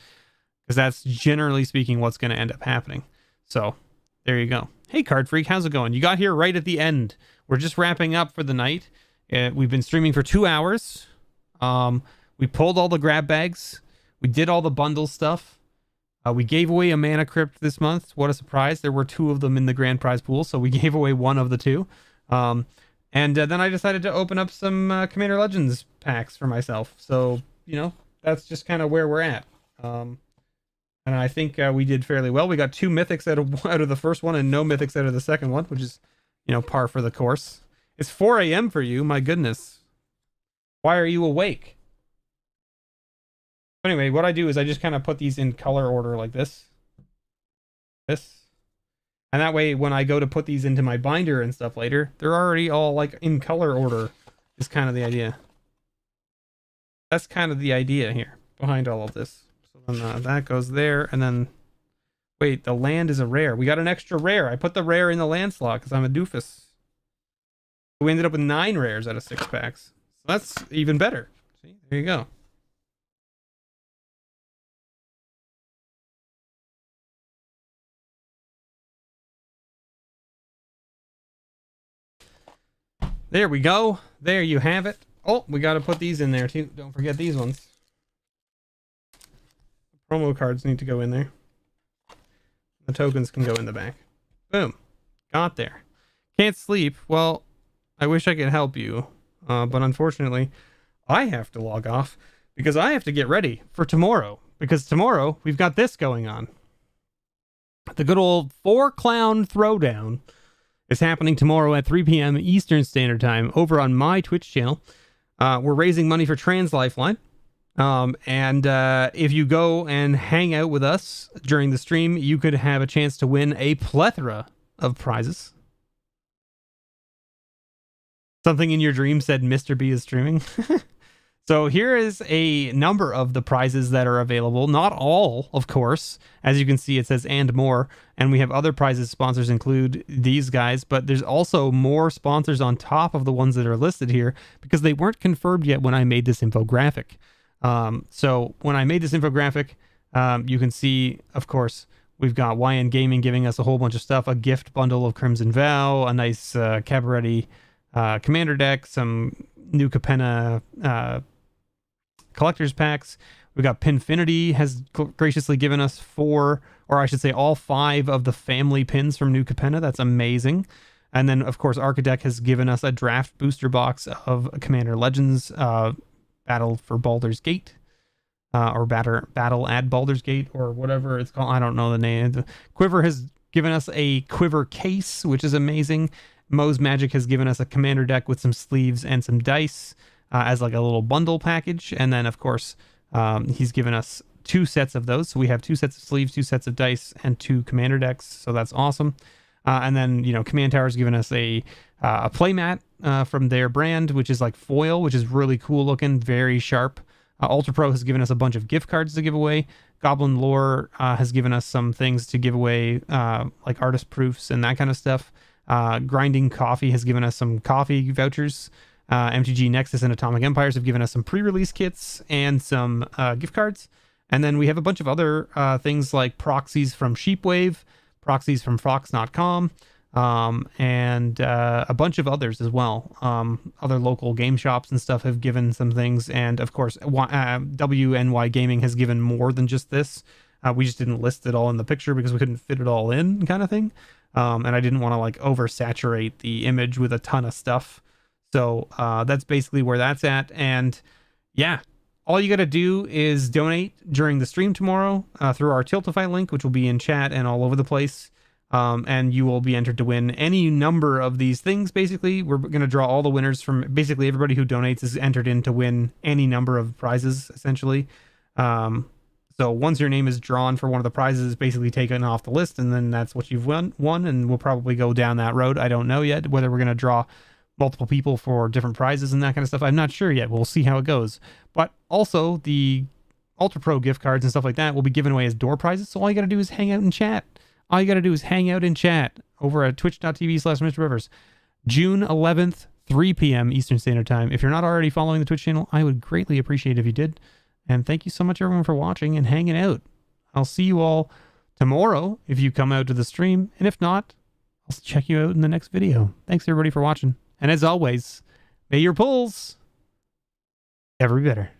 Because that's generally speaking what's going to end up happening. So there you go. Hey, Card Freak, how's it going? You got here right at the end. We're just wrapping up for the night. We've been streaming for 2 hours. We pulled all the grab bags. We did all the bundle stuff. We gave away a Mana Crypt this month. What a surprise. There were 2 of them in the grand prize pool, so we gave away 1 of the 2. And then I decided to open up some Commander Legends packs for myself. So, that's just kind of where we're at. And I think we did fairly well. We got 2 mythics out of the first one and no mythics out of the second one, which is, par for the course. It's 4 a.m. for you. My goodness. Why are you awake? Anyway, what I do is I just kind of put these in color order like this. And that way, when I go to put these into my binder and stuff later, they're already all like in color order is kind of the idea. That's kind of the idea here behind all of this. So then that goes there. And then, wait, the land is a rare. We got an extra rare. I put the rare in the land slot because I'm a doofus. We ended up with 9 rares out of 6 packs. So that's even better. See, there you go. There we go. There you have it. Oh, we got to put these in there too. Don't forget these ones. The promo cards need to go in there. The tokens can go in the back. Boom. Got there. Can't sleep. Well, I wish I could help you. But unfortunately, I have to log off because I have to get ready for tomorrow. Because tomorrow, we've got this going on. The good old 4-clown throwdown is happening tomorrow at 3 p.m. Eastern Standard Time over on my Twitch channel. We're raising money for Trans Lifeline. And if you go and hang out with us during the stream, you could have a chance to win a plethora of prizes. Something in your dream said Mr. B is streaming. So here is a number of the prizes that are available. Not all, of course. As you can see, it says and more. And we have other prizes. Sponsors include these guys. But there's also more sponsors on top of the ones that are listed here because they weren't confirmed yet when I made this infographic. So when I made this infographic, You can see, of course, we've got YN Gaming giving us a whole bunch of stuff, a gift bundle of Crimson Vow, a nice Cabaretti commander deck, some new Capenna collector's packs. We got Pinfinity has graciously given us 4, or I should say all 5 of the family pins from New Capenna. That's amazing. And then, of course, Archidec has given us a draft booster box of Commander Legends Battle for Baldur's Gate. Or Battle at Baldur's Gate, or whatever it's called. I don't know the name. Quiver has given us a Quiver case, which is amazing. Moe's Magic has given us a commander deck with some sleeves and some dice as like a little bundle package. And then, of course, he's given us 2 sets of those. So we have 2 sets of sleeves, 2 sets of dice, and 2 commander decks. So that's awesome. And then, you know, Command Tower's given us a playmat from their brand, which is like foil, which is really cool looking, very sharp. Ultra Pro has given us a bunch of gift cards to give away. Goblin Lore has given us some things to give away, like artist proofs and that kind of stuff. Grinding Coffee has given us some coffee vouchers. MTG Nexus and Atomic Empires have given us some pre-release kits and some gift cards. And then we have a bunch of other things like proxies from Sheepwave, proxies from Fox.com, and a bunch of others as well. Other local game shops and stuff have given some things. And of course, WNY Gaming has given more than just this. We just didn't list it all in the picture because we couldn't fit it all in, kind of thing. And I didn't want to like oversaturate the image with a ton of stuff. So that's basically where that's at. And yeah, all you got to do is donate during the stream tomorrow through our Tiltify link, which will be in chat and all over the place. And you will be entered to win any number of these things. Basically, we're going to draw all the winners from basically everybody who donates is entered in to win any number of prizes, essentially. So once your name is drawn for one of the prizes, it's basically taken off the list, and then that's what you've won, and we'll probably go down that road. I don't know yet whether we're going to draw multiple people for different prizes and that kind of stuff. I'm not sure yet. We'll see how it goes. But also, the Ultra Pro gift cards and stuff like that will be given away as door prizes, so all you got to do is hang out and chat. All you got to do is hang out and chat over at twitch.tv/MrBevers. June 11th, 3 p.m. Eastern Standard Time. If you're not already following the Twitch channel, I would greatly appreciate it if you did. And thank you so much, everyone, for watching and hanging out. I'll see you all tomorrow if you come out to the stream. And if not, I'll check you out in the next video. Thanks, everybody, for watching. And as always, may your pulls ever be better.